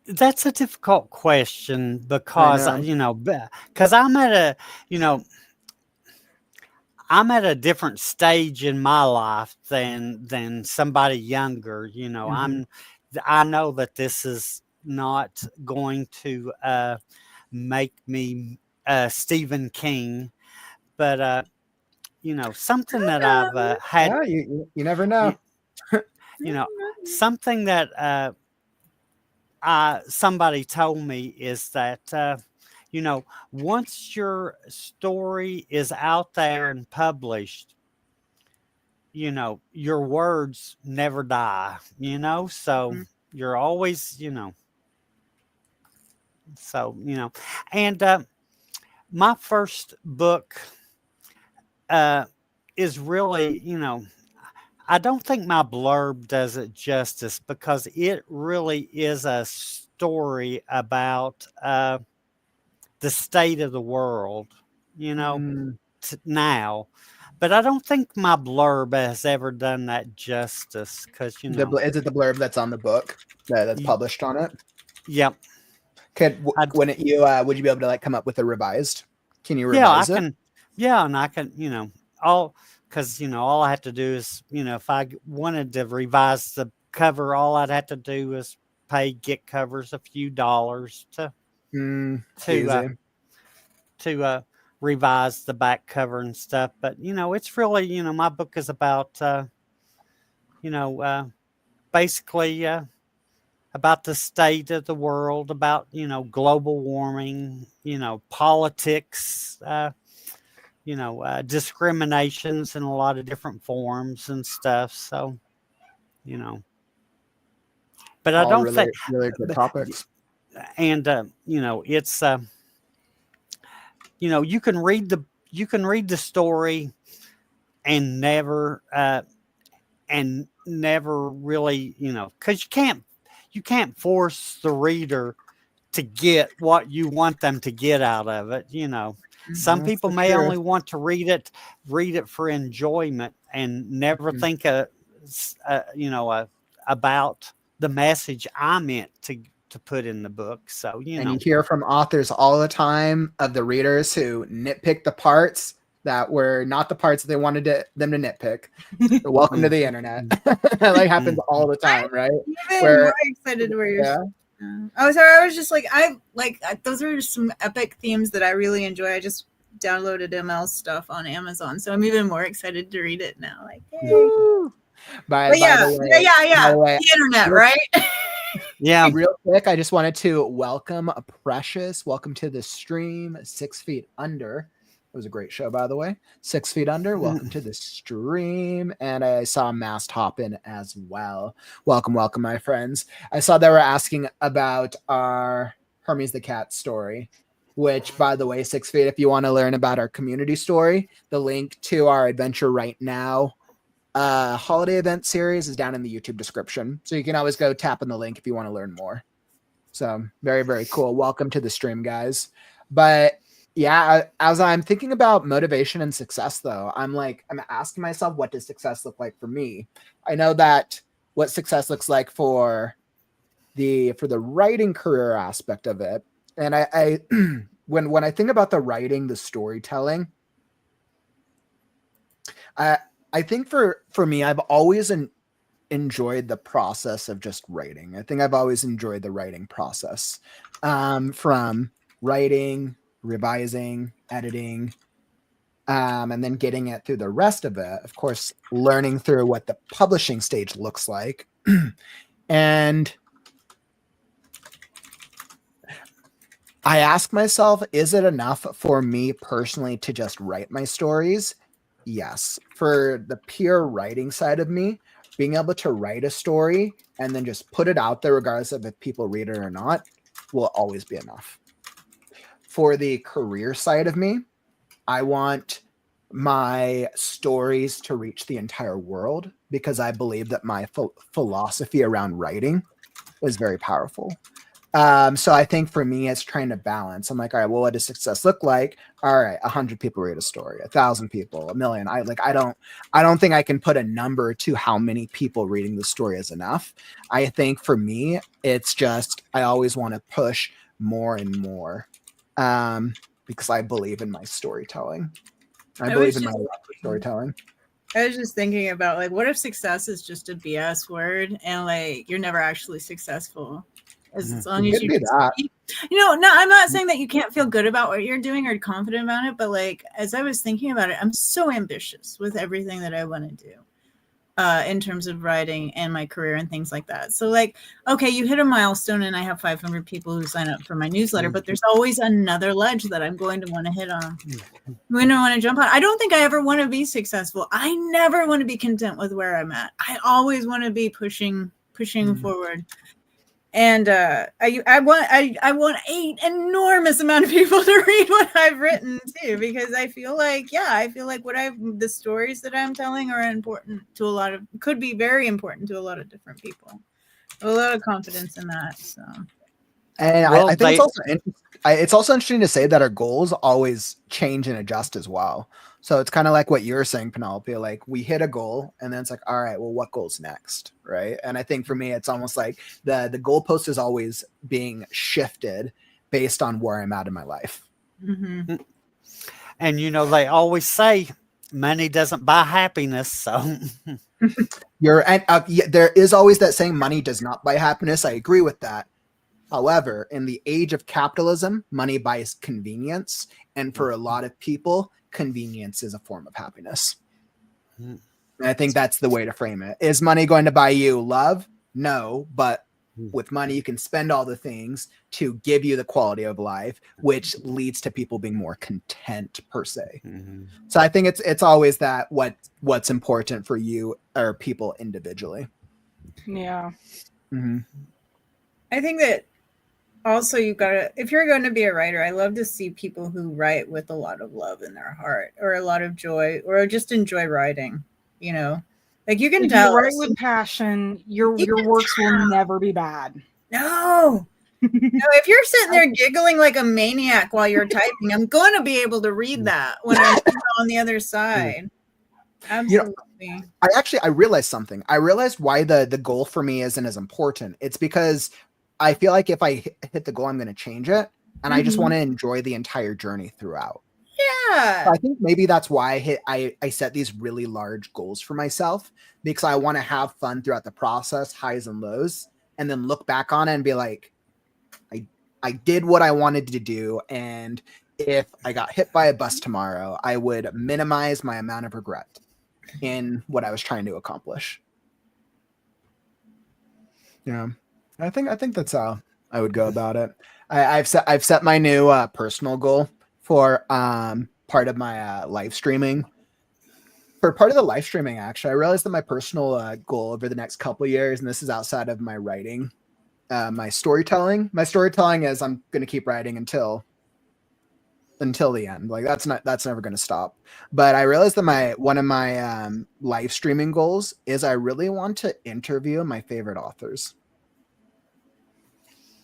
That's a difficult question because because I'm at a different stage in my life than somebody younger. I know that this is not going to make me Stephen King, but something that I've had. Yeah, you never know. Something that somebody told me is that once your story is out there and published, your words never die, so you're always, and my first book is really, I don't think my blurb does it justice because it really is a story about the state of the world, now. But I don't think my blurb has ever done that justice because, is it the blurb that's on the book that's published on it? Yep. Would you be able to like come up with a revised? Can you revise it? And I can, because all I have to do is, if I wanted to revise the cover, all I'd have to do is pay Get Covers a few dollars to revise the back cover and stuff. But it's really, my book is about basically about the state of the world, about, global warming, politics, discriminations in a lot of different forms and stuff. So, but I All don't really, think, really good topics. and it's you can read the story and never really, because you can't force the reader to get what you want them to get out of it. Some That's people the may truth. only want to read it for enjoyment and never think about the message I meant to put in the book. So, And you hear from authors all the time of the readers who nitpick the parts that were not the parts that they wanted them to nitpick. Welcome to the internet. That happens all the time, right? Even more excited where you're. Oh, sorry. I was just like, those are some epic themes that I really enjoy. I just downloaded ML's stuff on Amazon, so I'm even more excited to read it now. Like, hey. By the way, the internet, right? Yeah. Real quick, I just wanted to welcome a Precious. Welcome to the stream, 6 Feet Under. It was a great show, by the way. 6 Feet Under. Welcome to the stream. And I saw Mast hop in as well. Welcome, my friends. I saw they were asking about our Hermes the Cat story, which, by the way, 6 Feet, if you want to learn about our community story, the link to our Adventure Right Now holiday event series is down in the YouTube description. So you can always go tap on the link if you want to learn more. So very, very cool. Welcome to the stream, guys. But yeah, as I'm thinking about motivation and success, though, I'm asking myself, what does success look like for me? I know that what success looks like for the writing career aspect of it. And I when I think about the writing, the storytelling, I think for me, I've always enjoyed the process of just writing. I think I've always enjoyed the writing process, from writing, revising, editing, and then getting it through the rest of it. Of course, learning through what the publishing stage looks like. And I ask myself, is it enough for me personally to just write my stories? Yes. For the pure writing side of me, being able to write a story and then just put it out there, regardless of if people read it or not, will always be enough. For the career side of me, I want my stories to reach the entire world, because I believe that my philosophy around writing is very powerful. So I think for me, it's trying to balance. I'm like, all right, well, what does success look like? All right, 100 people read a story, 1,000 people, 1 million. I don't think I can put a number to how many people reading the story is enough. I think for me, it's just, I always want to push more and more, because I believe in my storytelling. I believe in my storytelling. I was just thinking about, like, what if success is just a BS word and, like, you're never actually successful? As long as you no, I'm not saying that you can't feel good about what you're doing or confident about it, but, like, as I was thinking about it, I'm so ambitious with everything that I want to do, in terms of writing and my career and things like that. So, like, okay, you hit a milestone and I have 500 people who sign up for my newsletter, but there's always another ledge that I'm going to want to hit on. I'm going to want to jump on. I don't think I ever want to be successful. I never want to be content with where I'm at. I always want to be pushing forward. And I want an enormous amount of people to read what I've written too, because I feel like the stories that I'm telling are important to could be very important to a lot of different people. A lot of confidence in that. So, and I think it's also interesting to say that our goals always change and adjust as well. So it's kind of like what you're saying, Penelope, like we hit a goal and then it's like, all right, well, what goal's next? Right. And I think for me, it's almost like the goalpost is always being shifted based on where I'm at in my life. Mm-hmm. And, they always say money doesn't buy happiness. So there is always that saying, money does not buy happiness. I agree with that. However, in the age of capitalism, money buys convenience. And for a lot of people, convenience is a form of happiness. And I think that's the way to frame it. Is money going to buy you love? No, but with money, you can spend all the things to give you the quality of life, which leads to people being more content per se. So I think it's always that what's important for you or people individually. Yeah. I think that also you've got to, if you're going to be a writer, I love to see people who write with a lot of love in their heart or a lot of joy or just enjoy writing, you know, like you can If tell. you write with passion, your works will never be bad. No. No, if you're sitting there giggling like a maniac while you're typing, I'm going to be able to read that when I'm on the other side. Absolutely. You know, I realized something. I realized why the goal for me isn't as important. It's because I feel like if I hit the goal, I'm going to change it. And I just want to enjoy the entire journey throughout. Yeah. So I think maybe that's why I set these really large goals for myself, because I want to have fun throughout the process, highs and lows, and then look back on it and be like, I did what I wanted to do. And if I got hit by a bus tomorrow, I would minimize my amount of regret in what I was trying to accomplish. Yeah. I think that's how I would go about it. I've set my new personal goal for part of my live streaming. For part of the live streaming, actually, I realized that my personal goal over the next couple of years, and this is outside of my writing, my storytelling is I'm going to keep writing until the end. Like that's never going to stop. But I realized that one of my live streaming goals is I really want to interview my favorite authors.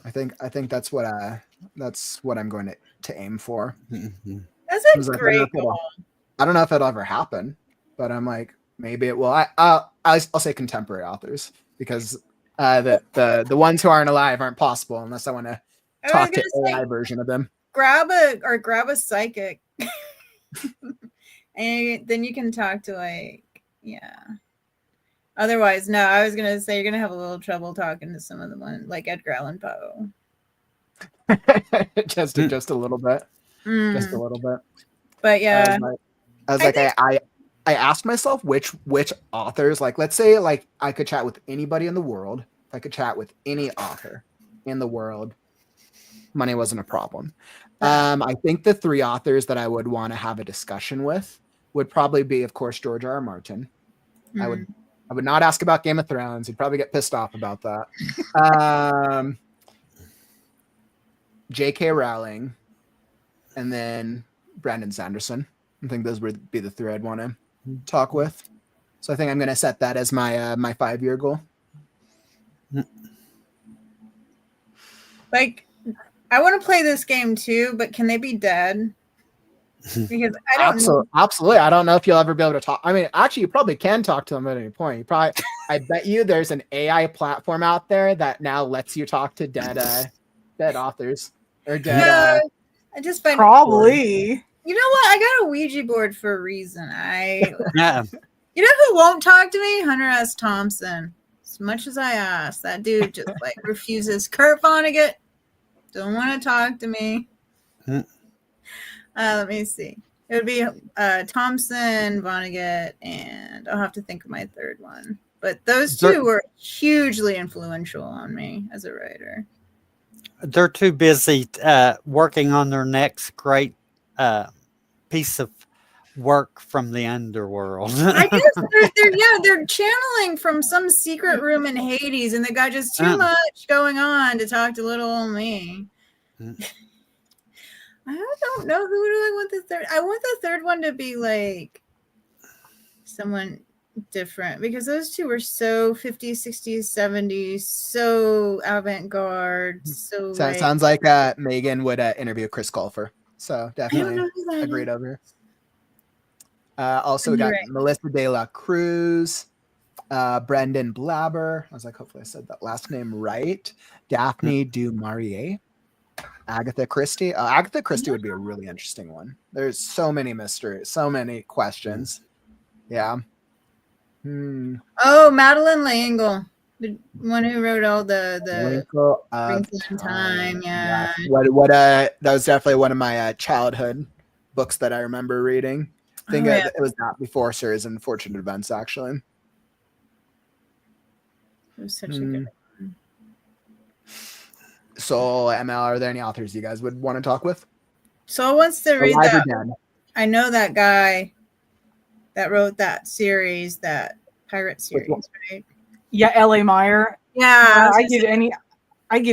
I think that's what I'm going to aim for. That's a great goal. I don't know if it'll ever happen, but I'm like, maybe it will. I'll say contemporary authors, because the ones who aren't alive aren't possible unless I want to talk to AI version of them. Grab a psychic, and then you can talk to Otherwise, no. I was gonna say you're gonna have a little trouble talking to some of the ones like Edgar Allan Poe. just a little bit, just a little bit. But yeah, I asked myself which authors, like, let's say like I could chat with anybody in the world. If I could chat with any author in the world, money wasn't a problem. I think the 3 authors that I would want to have a discussion with would probably be, of course, George R. R. Martin. I would not ask about Game of Thrones. He'd probably get pissed off about that. J.K. Rowling, and then Brandon Sanderson. I think those would be the 3 I'd want to talk with. So I think I'm going to set that as my my 5-year goal. Like, I want to play this game too, but can they be dead? Because I don't know. Absolutely. I don't know if you'll ever be able to talk. I mean, actually, you probably can talk to them at any point. I bet you there's an AI platform out there that now lets you talk to dead authors or dead. I just find probably. You know what? I got a Ouija board for a reason. Yeah. You know who won't talk to me? Hunter S. Thompson. As much as I ask, that dude just like refuses. Kurt Vonnegut don't want to talk to me. Let me see. It would be Thompson, Vonnegut, and I'll have to think of my third one. But those 2 were hugely influential on me as a writer. They're too busy working on their next great piece of work from the underworld. I guess they're channeling from some secret room in Hades, and they got just too much going on to talk to little old me. I don't know, who do I want the third? I want the third one to be like someone different, because those 2 were so 50s, 60s, 70s, so avant-garde. So it sounds like Megan would interview Chris Colfer. So definitely agreed over. Also, we got Melissa De La Cruz, Brendan Blabber. I was like, hopefully I said that last name right. Daphne du Maurier. Agatha Christie. Agatha Christie would be a really interesting one. There's so many mysteries, so many questions. Yeah. Oh, Madeleine L'Engle, the one who wrote all the Wrinkle in Time. Yeah. What that was definitely one of my childhood books that I remember reading. I think it was not before Series and Fortunate Events, actually. It was such a good one. So, ML, are there any authors you guys would want to talk with? So wants to read Alive or that. dead? I know that guy that wrote that series, that pirate series, right? Yeah, L.A. Meyer. Yeah, I give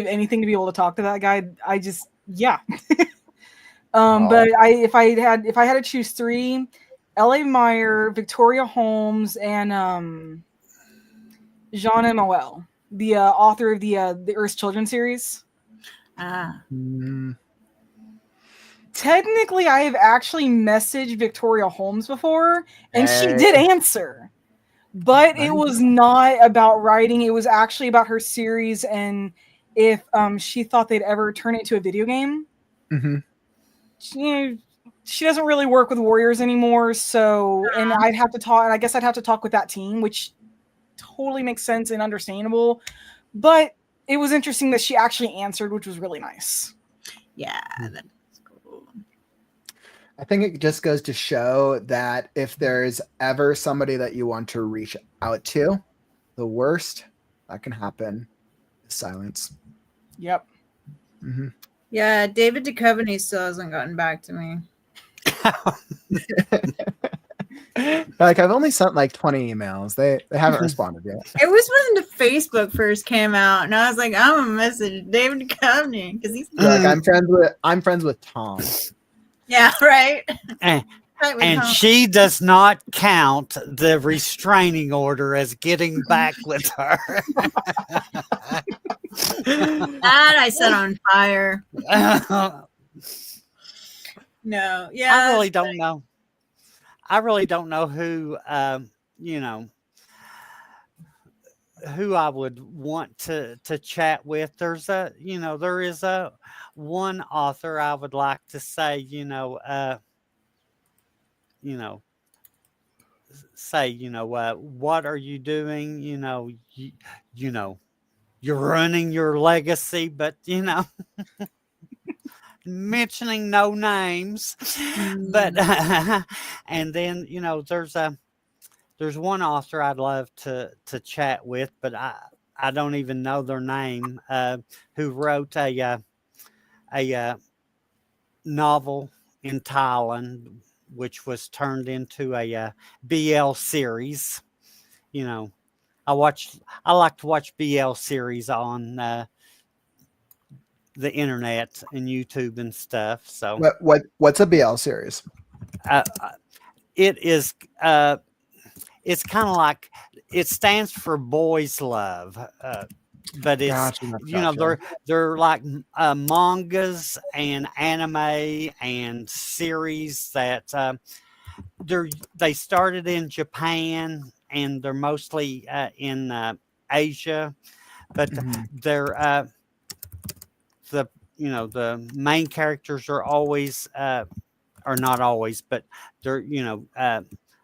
anything to be able to talk to that guy. I just yeah. Oh. But if I had to choose three, L.A. Meyer, Victoria Holmes, and Jean Noel, the author of the Earth's Children series. Technically, I have actually messaged Victoria Holmes before, and she did answer. But it was not about writing. It was actually about her series and if she thought they'd ever turn it into a video game. Mm-hmm. She doesn't really work with Warriors anymore. So, and I'd have to talk, and I guess I'd have to talk with that team, which totally makes sense and understandable. But it was interesting that she actually answered, which was really nice. Yeah, that's cool. I think it just goes to show that if there's ever somebody that you want to reach out to, the worst that can happen is silence. Yep. Mm-hmm. Yeah, David Duchovny still hasn't gotten back to me. Like, I've only sent like 20 emails. They haven't responded yet. It was when the Facebook first came out, and I was like, I'm gonna message David Duchovny because he's Like, I'm friends with Tom. yeah, right. And she does not count the restraining order as getting back with her. That I set on fire. No, yeah, I really don't know. I really don't know who, who I would want to chat with. There's there is a one author I would like to say, what are you doing? You're running your legacy, but mentioning no names, but and then there's one author I'd love to chat with, but I don't even know their name, who wrote a novel in Thailand, which was turned into a BL series. I like to watch BL series on the internet and YouTube and stuff. So what's a BL series? It is it's kind of like, it stands for boys love, but it's they're like mangas and anime and series that they started in Japan and they're mostly in Asia, but they're the main characters are always or not always, but they're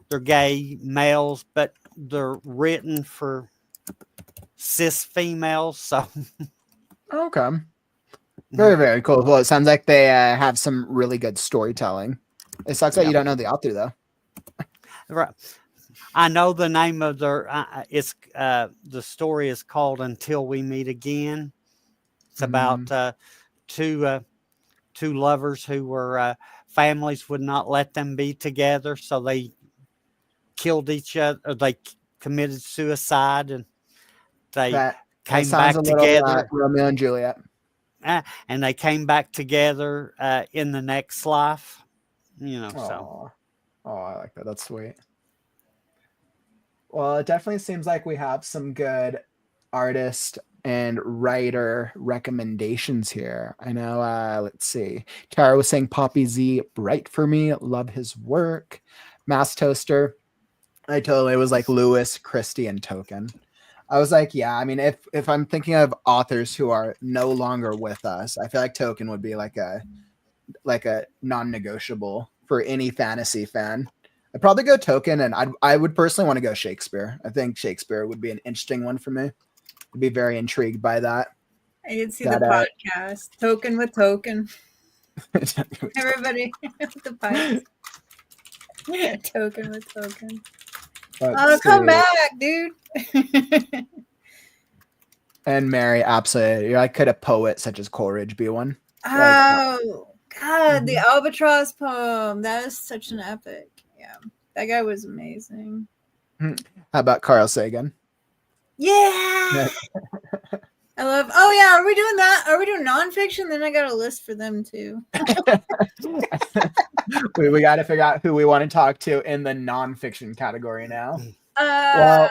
they're gay males, but they're written for cis females. So okay, very, very cool. Well, it sounds like they have some really good storytelling. It sucks that you don't know the author though. Right. I know the name of their it's the story is called Until We Meet Again. It's about two lovers who were families would not let them be together, so they killed each other. Or they committed suicide, and they came back together. Romeo and Juliet. And they came back together in the next life. So. Oh, I like that. That's sweet. Well, it definitely seems like we have some good artist and writer recommendations here. I know, let's see. Tara was saying Poppy Z, Bright for Me, love his work. Mass Toaster, I totally was like Lewis, Christie, and Token. I was like, yeah, I mean, if I'm thinking of authors who are no longer with us, I feel like Token would be like a non-negotiable for any fantasy fan. I'd probably go Token, and I would personally want to go Shakespeare. I think Shakespeare would be an interesting one for me. I'd be very intrigued by that. I can see the podcast. Token with Token. Everybody with the pipes. Token with Token. Come back, dude. And Mary, absolutely. You're like, could a poet such as Coleridge be one? Oh God, the albatross poem. That is such an epic. Yeah, that guy was amazing. How about Carl Sagan? Yeah. I love. Oh yeah, are we doing that? Are we doing nonfiction? Then I got a list for them too. we got to figure out who we want to talk to in the nonfiction category now. Well,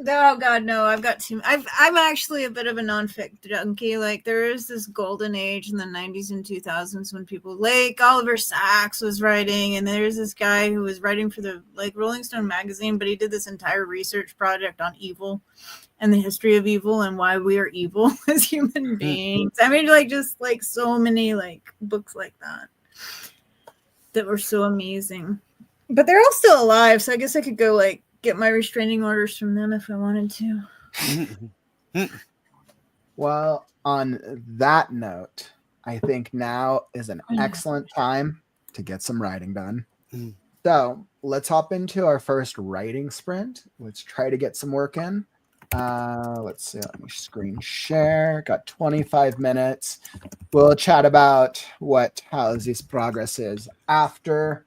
oh God, no! I've got too. I'm actually a bit of a nonfic junkie. Like there is this golden age in the '90s and 2000s when people like Oliver Sacks was writing, and there's this guy who was writing for the Rolling Stone magazine, but he did this entire research project on evil and the history of evil and why we are evil as human beings. I mean, just so many books like that were so amazing. But they're all still alive, so I guess I could go get my restraining orders from them if I wanted to. Well, on that note, I think now is an excellent time to get some writing done. So let's hop into our first writing sprint. Let's try to get some work in. Let's see, let me screen share. Got 25 minutes. We'll chat about how this progress is after.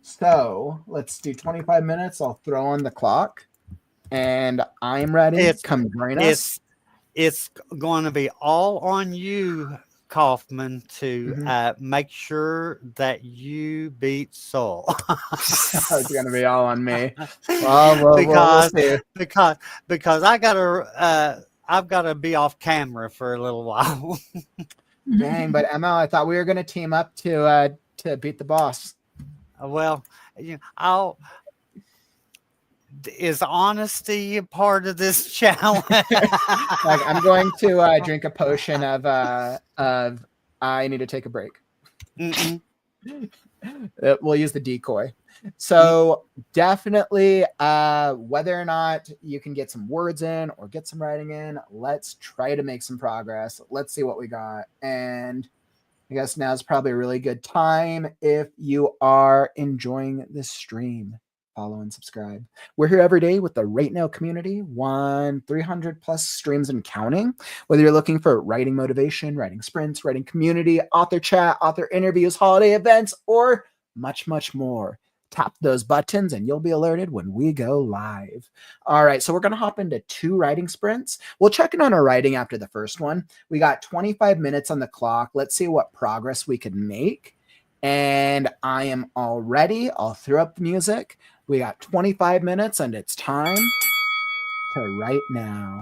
So let's do 25 minutes. I'll throw on the clock and I'm ready. Come join us. It's going to be all on you, Kaufman, to make sure that you beat Soul. It's going to be all on me. Well, we'll see. Because I've got to be off camera for a little while. Dang, but Emma, I thought we were going to team up to beat the boss. Well, is honesty a part of this challenge? I'm going to drink a potion of I need to take a break. We'll use the decoy. So definitely whether or not you can get some words in or get some writing in, let's try to make some progress. Let's see what we got. And I guess now is probably a really good time if you are enjoying this stream. Follow and subscribe. We're here every day with the WriteNow community, 300 plus streams and counting. Whether you're looking for writing motivation, writing sprints, writing community, author chat, author interviews, holiday events, or much, much more. Tap those buttons and you'll be alerted when we go live. All right, so we're going to hop into 2 writing sprints. We'll check in on our writing after the first one. We got 25 minutes on the clock. Let's see what progress we can make. And I am all ready. I'll throw up the music. We got 25 minutes and it's time to write now.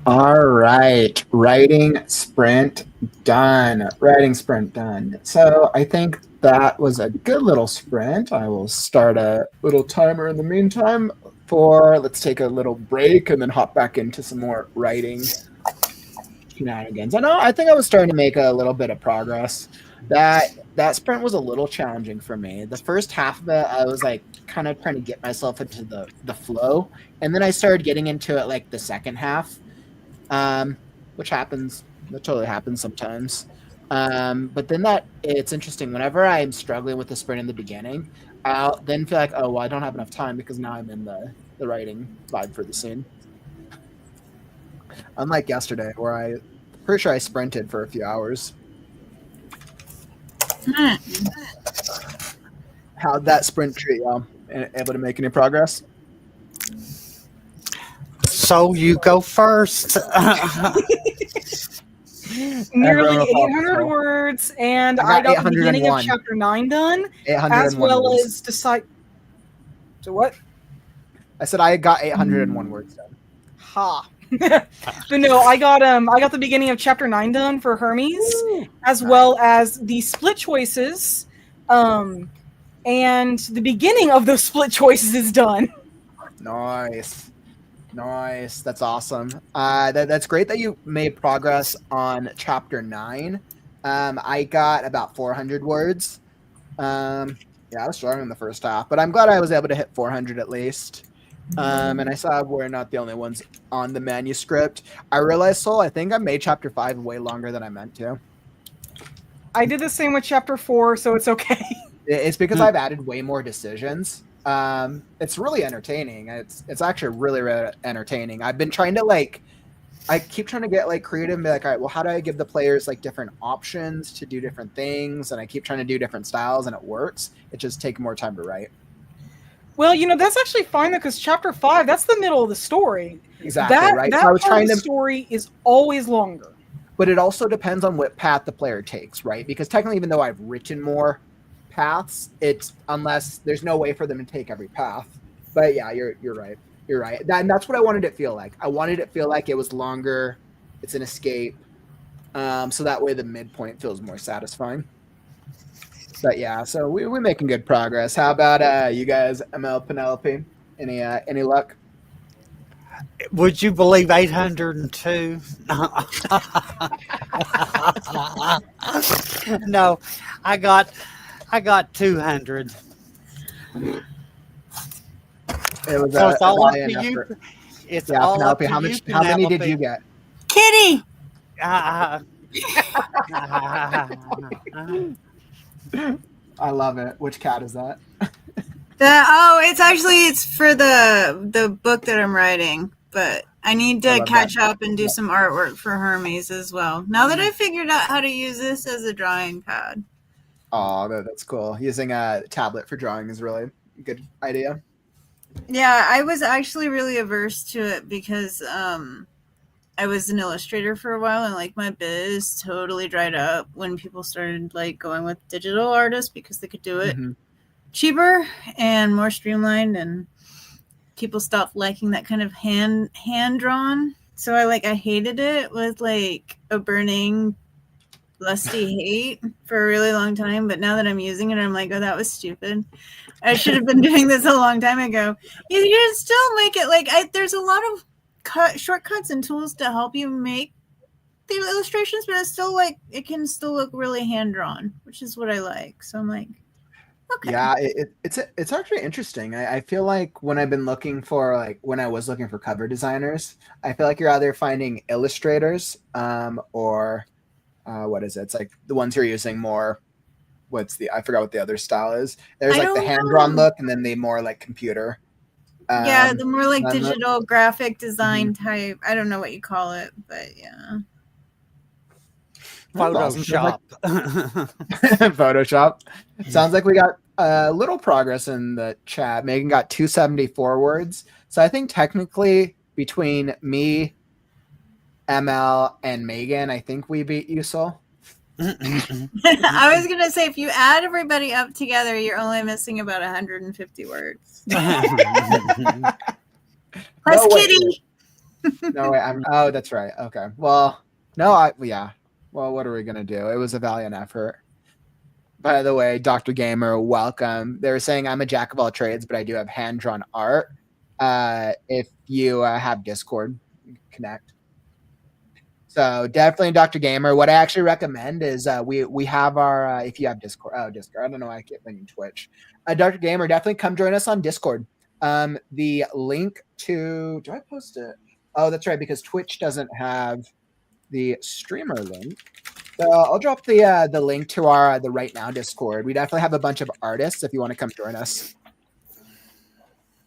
All right, writing sprint done. Writing sprint done. So I think that was a good little sprint. I will start a little timer in the meantime let's take a little break and then hop back into some more writing shenanigans. I think I was starting to make a little bit of progress. That sprint was a little challenging for me. The first half of it, I was like kind of trying to get myself into the flow, and then I started getting into it like the second half, which happens. That totally happens sometimes. But then it's interesting. Whenever I'm struggling with the sprint in the beginning, I'll then feel like, oh well, I don't have enough time because now I'm in the writing vibe for the scene. Unlike yesterday, where I'm pretty sure I sprinted for a few hours. How'd that sprint treat y'all? Able to make any progress? So you go first. Nearly Everyone 800 words, and I got the beginning of chapter 9 done, as well words. as decide. So what? I said I got 801 words done. Ha. But no, I got the beginning of chapter 9 done for Hermes, as well as the split choices, and the beginning of those split choices is done. Nice. That's awesome. That's great that you made progress on chapter 9. I got about 400 words. Yeah, I was struggling in the first half, but I'm glad I was able to hit 400 at least. And I saw we're not the only ones on the manuscript. I realized, I think I made chapter 5 way longer than I meant to. I did the same with chapter 4, so it's okay. It's because I've added way more decisions. It's really entertaining. It's actually really, really entertaining. I've been trying to I keep trying to get creative and be like, all right, well, how do I give the players different options to do different things? And I keep trying to do different styles, and it works. It just takes more time to write. Well, that's actually fine though, because chapter 5, that's the middle of the story. Exactly, right? That part of the story is always longer. But it also depends on what path the player takes, right? Because technically, even though I've written more paths, it's unless there's no way for them to take every path. But yeah, you're right. You're right. And that's what I wanted it to feel like. I wanted it to feel like it was longer. It's an escape. So that way the midpoint feels more satisfying. But yeah, so we're making good progress. How about you guys, ML, Penelope? Any luck? Would you believe 802? No, I got 200. It was So it's all up valiant to you. effort. It's Yeah, all up Penelope, to you, how many did Penelope. you get? Kitty. I love it. Which cat is that? It's for the book that I'm writing, but I need to catch up and do some artwork for Hermes as well. Now that I figured out how to use this as a drawing pad. Oh, that's cool. Using a tablet for drawing is really a good idea. Yeah, I was actually really averse to it because I was an illustrator for a while, and my biz totally dried up when people started going with digital artists because they could do it cheaper and more streamlined, and people stopped liking that kind of hand drawn. So I hated it with a burning lusty hate for a really long time. But now that I'm using it, I'm like, oh, that was stupid. I should have been doing this a long time ago. You can still make it there's a lot of shortcuts and tools to help you make the illustrations, but it's still it can still look really hand drawn, which is what I like. So I'm like, okay. Yeah, it's actually interesting. I feel like when I've been looking for when I was looking for cover designers, I feel like you're either finding illustrators or what is it? It's the ones who are using more. I forgot what the other style is. There's the hand drawn look, and then the more computer. Yeah, the more digital graphic design type. I don't know what you call it, but yeah. Photoshop. Photoshop. Sounds like we got a little progress in the chat. Megan got 274 words. So I think technically between me, ML, and Megan, I think we beat you, Sol. I was gonna say, if you add everybody up together, you're only missing about 150 words. Plus Kitty. No, wait, oh, that's right. Okay. Well, no, yeah. Well, what are we gonna do? It was a valiant effort. By the way, Dr. Gamer, welcome. They were saying I'm a jack of all trades, but I do have hand-drawn art. If you have Discord, connect. So definitely, Dr. Gamer. What I actually recommend is we have our if you have Discord. Oh, Discord. I don't know why I keep thinking Twitch. Dr. Gamer, definitely come join us on Discord. The link to do I post it? Oh, that's right, because Twitch doesn't have the streamer link. So I'll drop the link to our the Right Now Discord. We definitely have a bunch of artists if you want to come join us.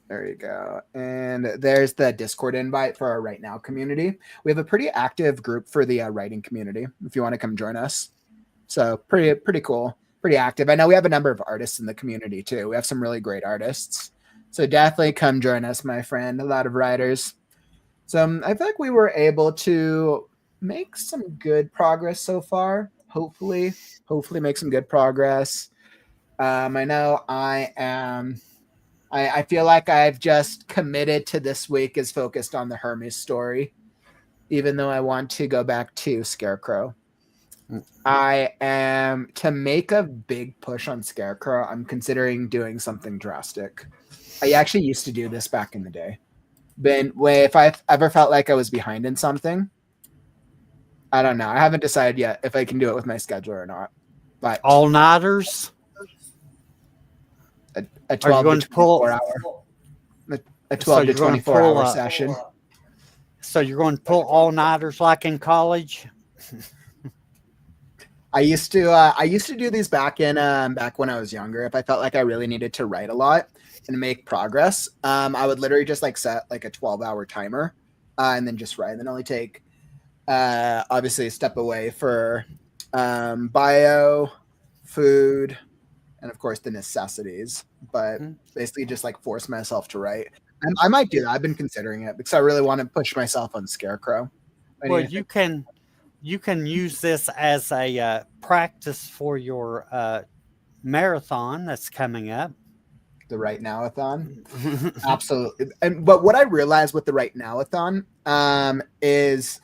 There you go. And there's the Discord invite for our Right Now community. We have a pretty active group for the writing community if you want to come join us. So pretty cool, pretty active. I know we have a number of artists in the community too. We have some really great artists. So definitely come join us, my friend. A lot of writers. So I feel like we were able to make some good progress so far. Hopefully make some good progress. I know I feel like I've just committed to this week is focused on the Hermes story, even though I want to go back to Scarecrow. I am to make a big push on Scarecrow. I'm considering doing something drastic. I actually used to do this back in the day. But if I've ever felt like I was behind in something, I don't know. I haven't decided yet if I can do it with my schedule or not. But all-nighters. A 12 to 24 hour. A 12 to 24 hour session. So you're going to pull all-nighters like in college? I used to do these back when I was younger. If I felt like I really needed to write a lot and make progress, I would literally just like set like a 12-hour timer and then just write. And then only take obviously a step away for bio, food, and of course the necessities. But basically just like force myself to write. And I might do that. I've been considering it because I really want to push myself on Scarecrow. Well, you can use this as a practice for your marathon that's coming up. The Right Now-a-thon. Absolutely. But what I realized with the Right Now-a-thon is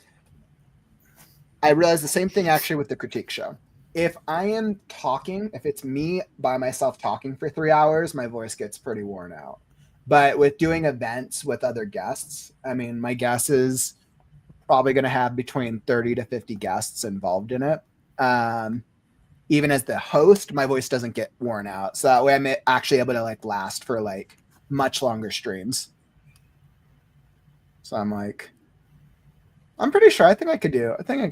I realized the same thing actually with the critique show. If I am talking, if it's me by myself talking for 3 hours, my voice gets pretty worn out. But with doing events with other guests, I mean, my guess is probably going to have between 30 to 50 guests involved in it. Even as the host, my voice doesn't get worn out. So that way I'm actually able to like last for like much longer streams. So I'm pretty sure I think I could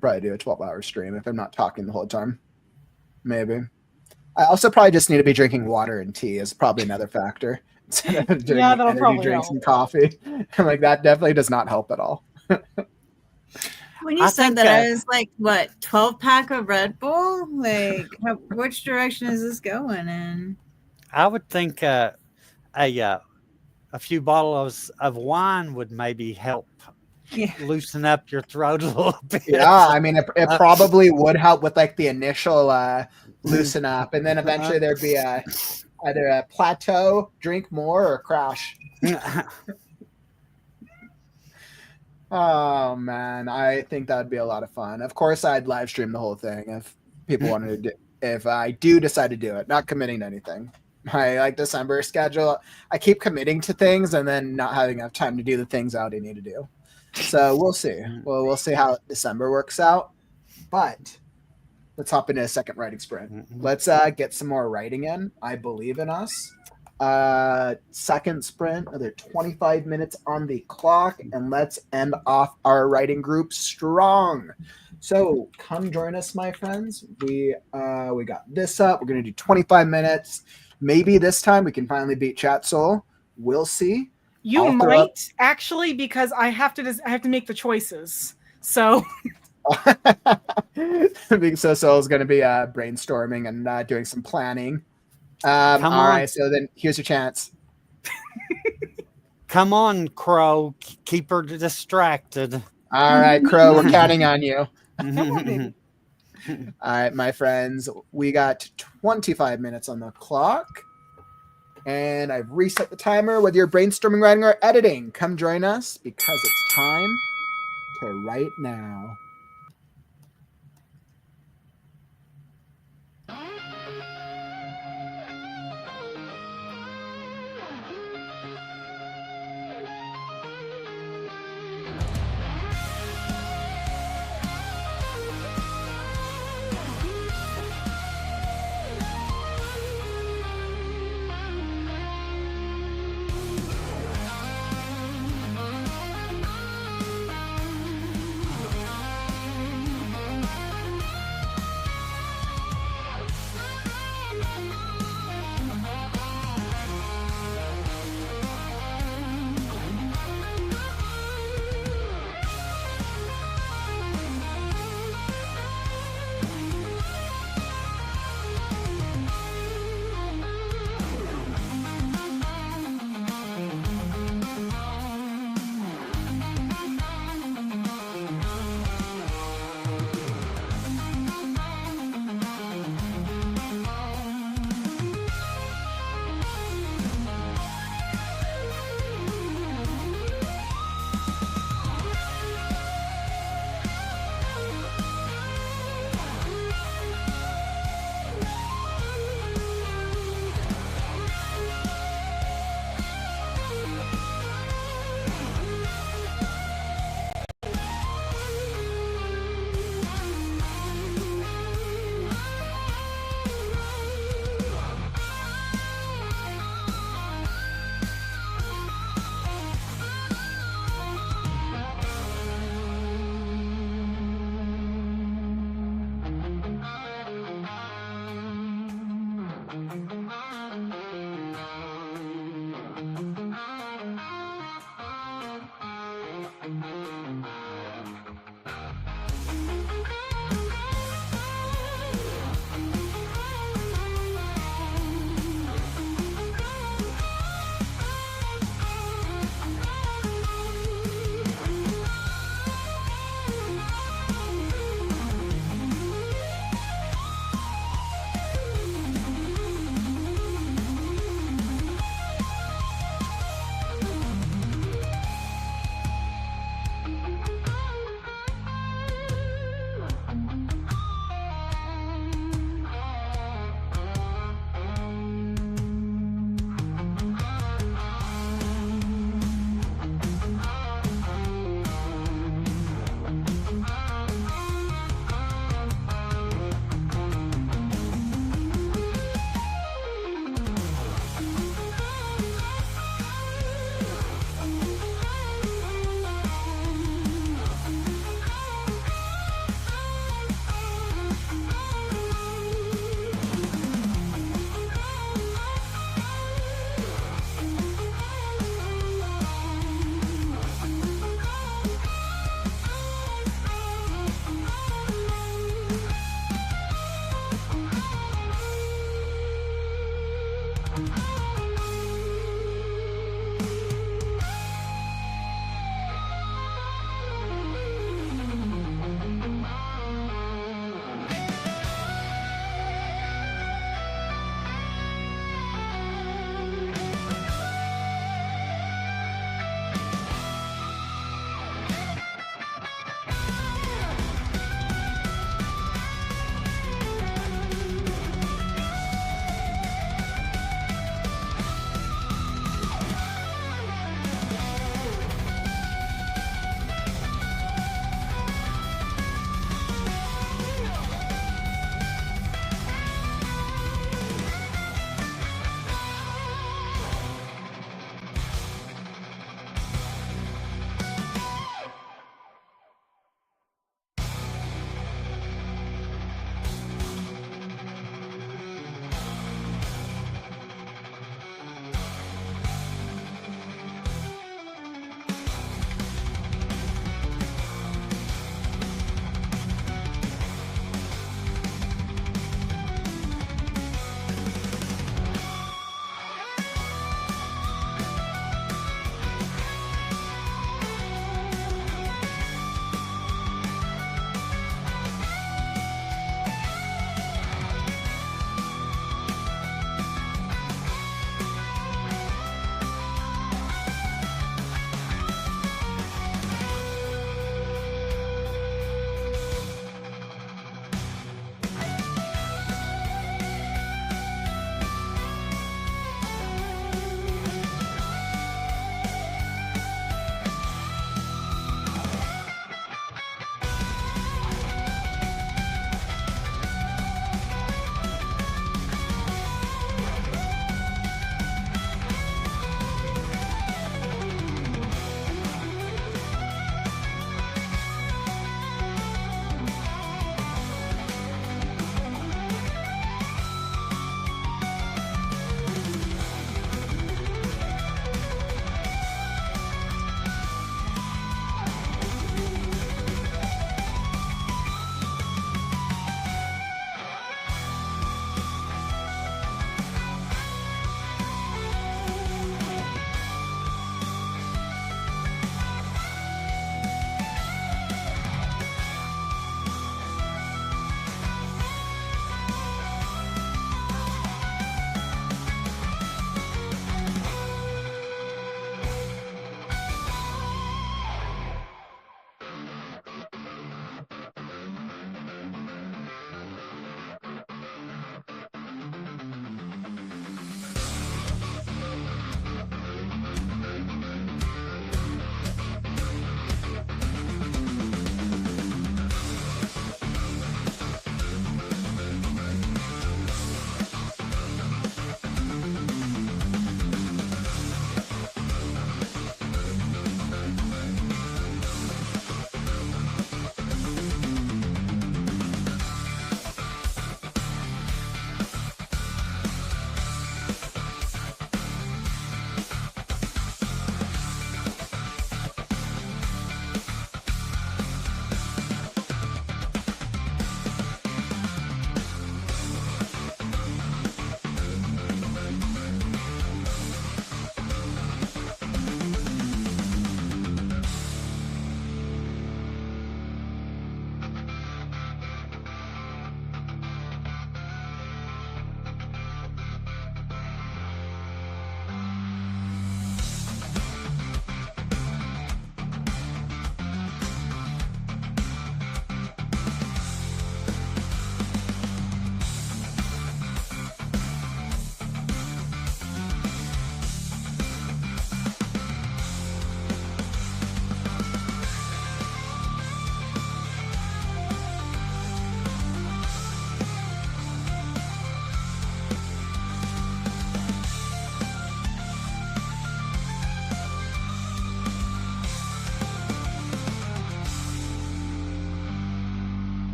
probably do a 12-hour stream if I'm not talking the whole time. Maybe. I also probably just need to be drinking water and tea is probably another factor. Instead of doing energy drinks and coffee. Like that definitely does not help at all. When you said that, I was like, what, 12-pack of Red Bull? Like, which direction is this going in? I would think a few bottles of wine would maybe help loosen up your throat a little bit. Yeah, I mean, it probably would help with like the initial loosen up. And then eventually there'd be either a plateau, drink more, or crash. Oh man, I think that'd be a lot of fun. Of course, I'd live stream the whole thing if people wanted to. If I do decide to do it, not committing to anything. My like December schedule, I keep committing to things and then not having enough time to do the things I already need to do. So we'll see. Well, we'll see how December works out. But let's hop into a second writing sprint. Let's get some more writing in. I believe in us. Second sprint, another 25 minutes on the clock, and let's end off our writing group strong. So come join us, my friends. We got this up. We're gonna do 25 minutes. Maybe this time we can finally beat Chat Soul. We'll see. You might actually, because I have to make the choices. So so Soul's gonna be brainstorming and doing some planning. All right, so then here's your chance. Come on, Crow. Keep her distracted. All right, Crow, we're counting on you. on, All right, my friends, we got 25 minutes on the clock. And I've reset the timer. Whether you're brainstorming, writing, or editing, come join us because it's time to write now.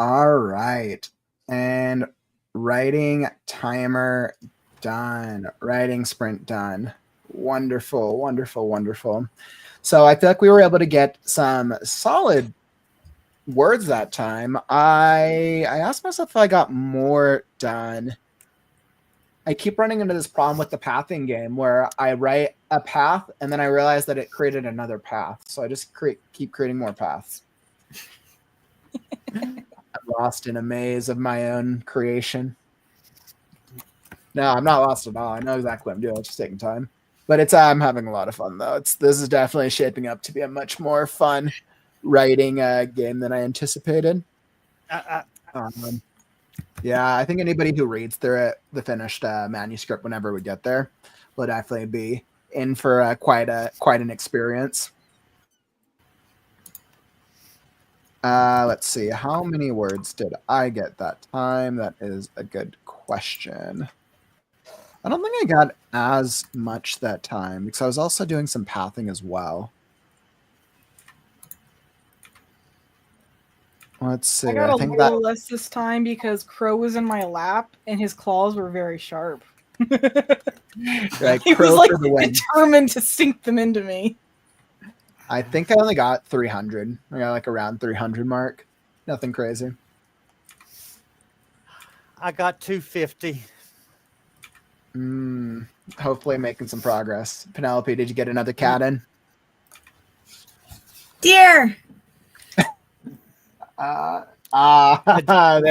All right. And writing timer done. Writing sprint done. Wonderful, wonderful, wonderful. So I feel like we were able to get some solid words that time. I asked myself if I got more done. I keep running into this problem with the pathing game where I write a path and then I realize that it created another path. So I just keep creating more paths. I'm lost in a maze of my own creation. No, I'm not lost at all. I know exactly what I'm doing. It's just taking time. But I'm having a lot of fun though. This is definitely shaping up to be a much more fun writing game than I anticipated. Yeah, I think anybody who reads through the finished manuscript whenever we get there will definitely be in for quite an experience. Let's see. How many words did I get that time? That is a good question. I don't think I got as much that time because I was also doing some pathing as well. Let's see. I got I a think little less this time because Crow was in my lap and his claws were very sharp. Like, he Crow was like for the win. determined to sink them into me. I think I only got 300. I got like around 300 mark. Nothing crazy. I got 250. Hopefully making some progress. Penelope, did you get another cat in? Deer. There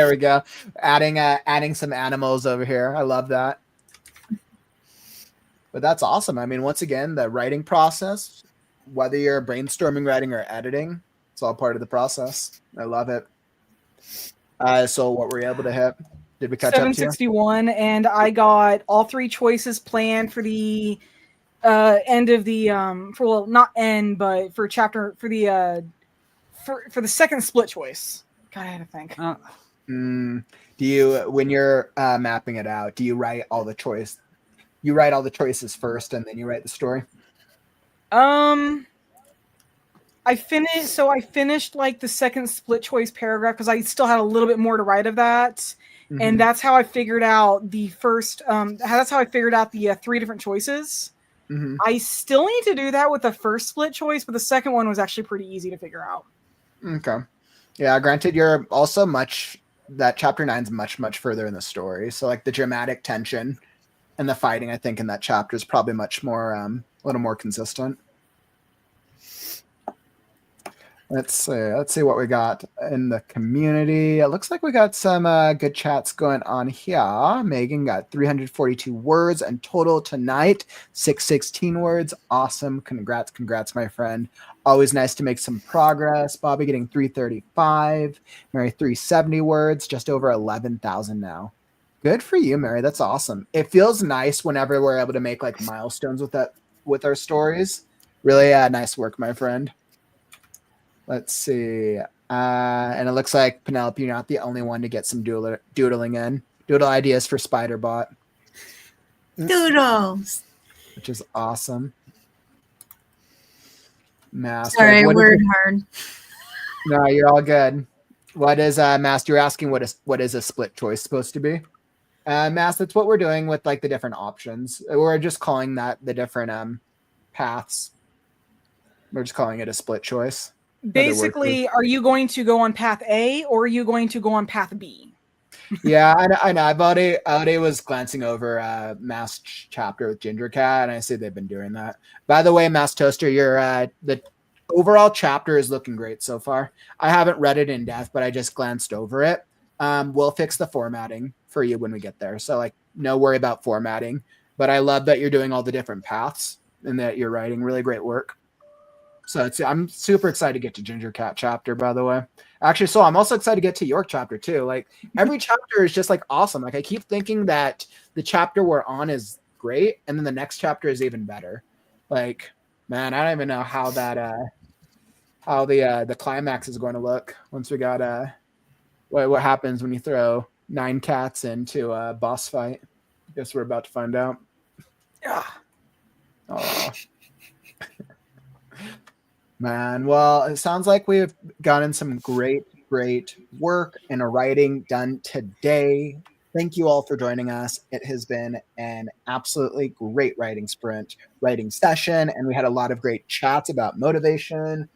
we go. Adding some animals over here. I love that. But that's awesome. I mean, once again, the writing process, whether you're brainstorming, writing, or editing, it's all part of the process. I love it. So what were you able to hit? Did we catch up to you? 761, and I got all 3 choices planned for the end of the not end, but for chapter for the second split choice. God, I had to think. Do you, when you're mapping it out, do you write all the choice? You write all the choices first, and then you write the story. I finished like the second split choice paragraph because I still had a little bit more to write of that. And that's how I figured out the first. That's how I figured out the 3 different choices. I still need to do that with the first split choice, but the second one was actually pretty easy to figure out. Okay. Yeah. Granted, you're also that chapter 9's much further in the story. So like the dramatic tension and the fighting, I think, in that chapter is probably much more, a little more consistent. Let's see what we got in the community. It looks like we got some good chats going on here. Megan got 342 words in total tonight, 616 words. Awesome. Congrats, my friend. Always nice to make some progress. Bobby getting 335. Mary, 370 words, just over 11,000 now. Good for you, Mary. That's awesome. It feels nice whenever we're able to make like milestones with our stories. Really nice work, my friend. Let's see. And it looks like, Penelope, you're not the only one to get some doodling in. Doodle ideas for Spiderbot. Doodles. Which is awesome. Master. Sorry, word hard. No, you're all good. What is Master? You're asking what is a split choice supposed to be? Master, that's what we're doing with like the different options. We're just calling that the different paths. We're just calling it a split choice. Basically, are you going to go on path A or are you going to go on path B? Yeah, I know. Already was glancing over Mass chapter with Ginger Cat, and I see they've been doing that. By the way, Mass Toaster, your the overall chapter is looking great so far. I haven't read it in depth, but I just glanced over it. We'll fix the formatting for you when we get there. So like, no worry about formatting. But I love that you're doing all the different paths and that you're writing really great work. So I'm super excited to get to Ginger Cat chapter, by the way. Actually, so I'm also excited to get to York chapter too. Like every chapter is just like awesome. Like I keep thinking that the chapter we're on is great, and then the next chapter is even better. Like, man, I don't even know how the climax is going to look once we got what happens when you throw 9 cats into a boss fight. I guess we're about to find out. Yeah. Oh. Man, well, it sounds like we've gotten some great work and writing done today. Thank you all for joining us. It has been an absolutely great writing session, and we had a lot of great chats about motivation,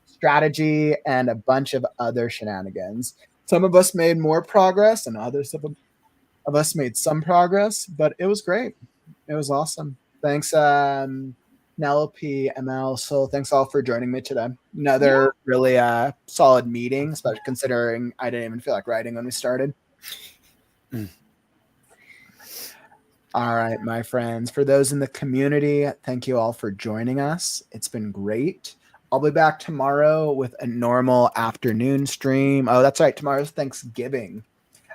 strategy, and a bunch of other shenanigans. Some of us made more progress, and others of us made some progress, but it was great. It was awesome. Thanks, Penelope, ML. So thanks all for joining me today. Another really solid meeting, especially considering I didn't even feel like writing when we started. All right, my friends. For those in the community, thank you all for joining us. It's been great. I'll be back tomorrow with a normal afternoon stream. Oh, that's right. Tomorrow's Thanksgiving.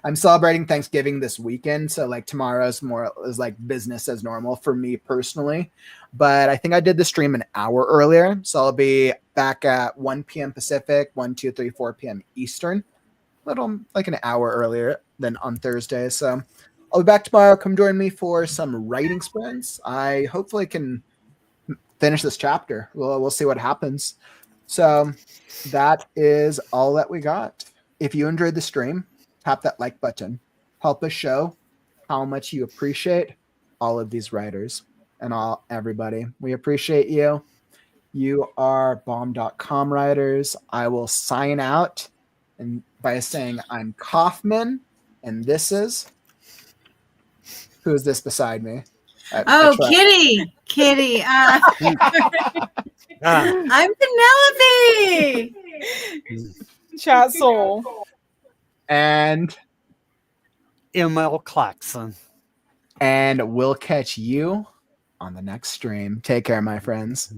I'm celebrating Thanksgiving this weekend, so like tomorrow's more is like business as normal for me personally. But I think I did the stream an hour earlier, so I'll be back at 1 p.m. Pacific, 1, 2, 3, 4 p.m. Eastern. Little like an hour earlier than on Thursday. So I'll be back tomorrow. Come join me for some writing sprints. I hopefully can finish this chapter. We'll see what happens. So that is all that we got. If you enjoyed the stream, tap that like button. Help us show how much you appreciate all of these writers and everybody. We appreciate you. You are bomb.com writers. I will sign out and by saying I'm Kaufman, and this is who is this beside me? Kitty. I'm Penelope. Chat soul. And ML Claxon. And we'll catch you on the next stream. Take care, my friends.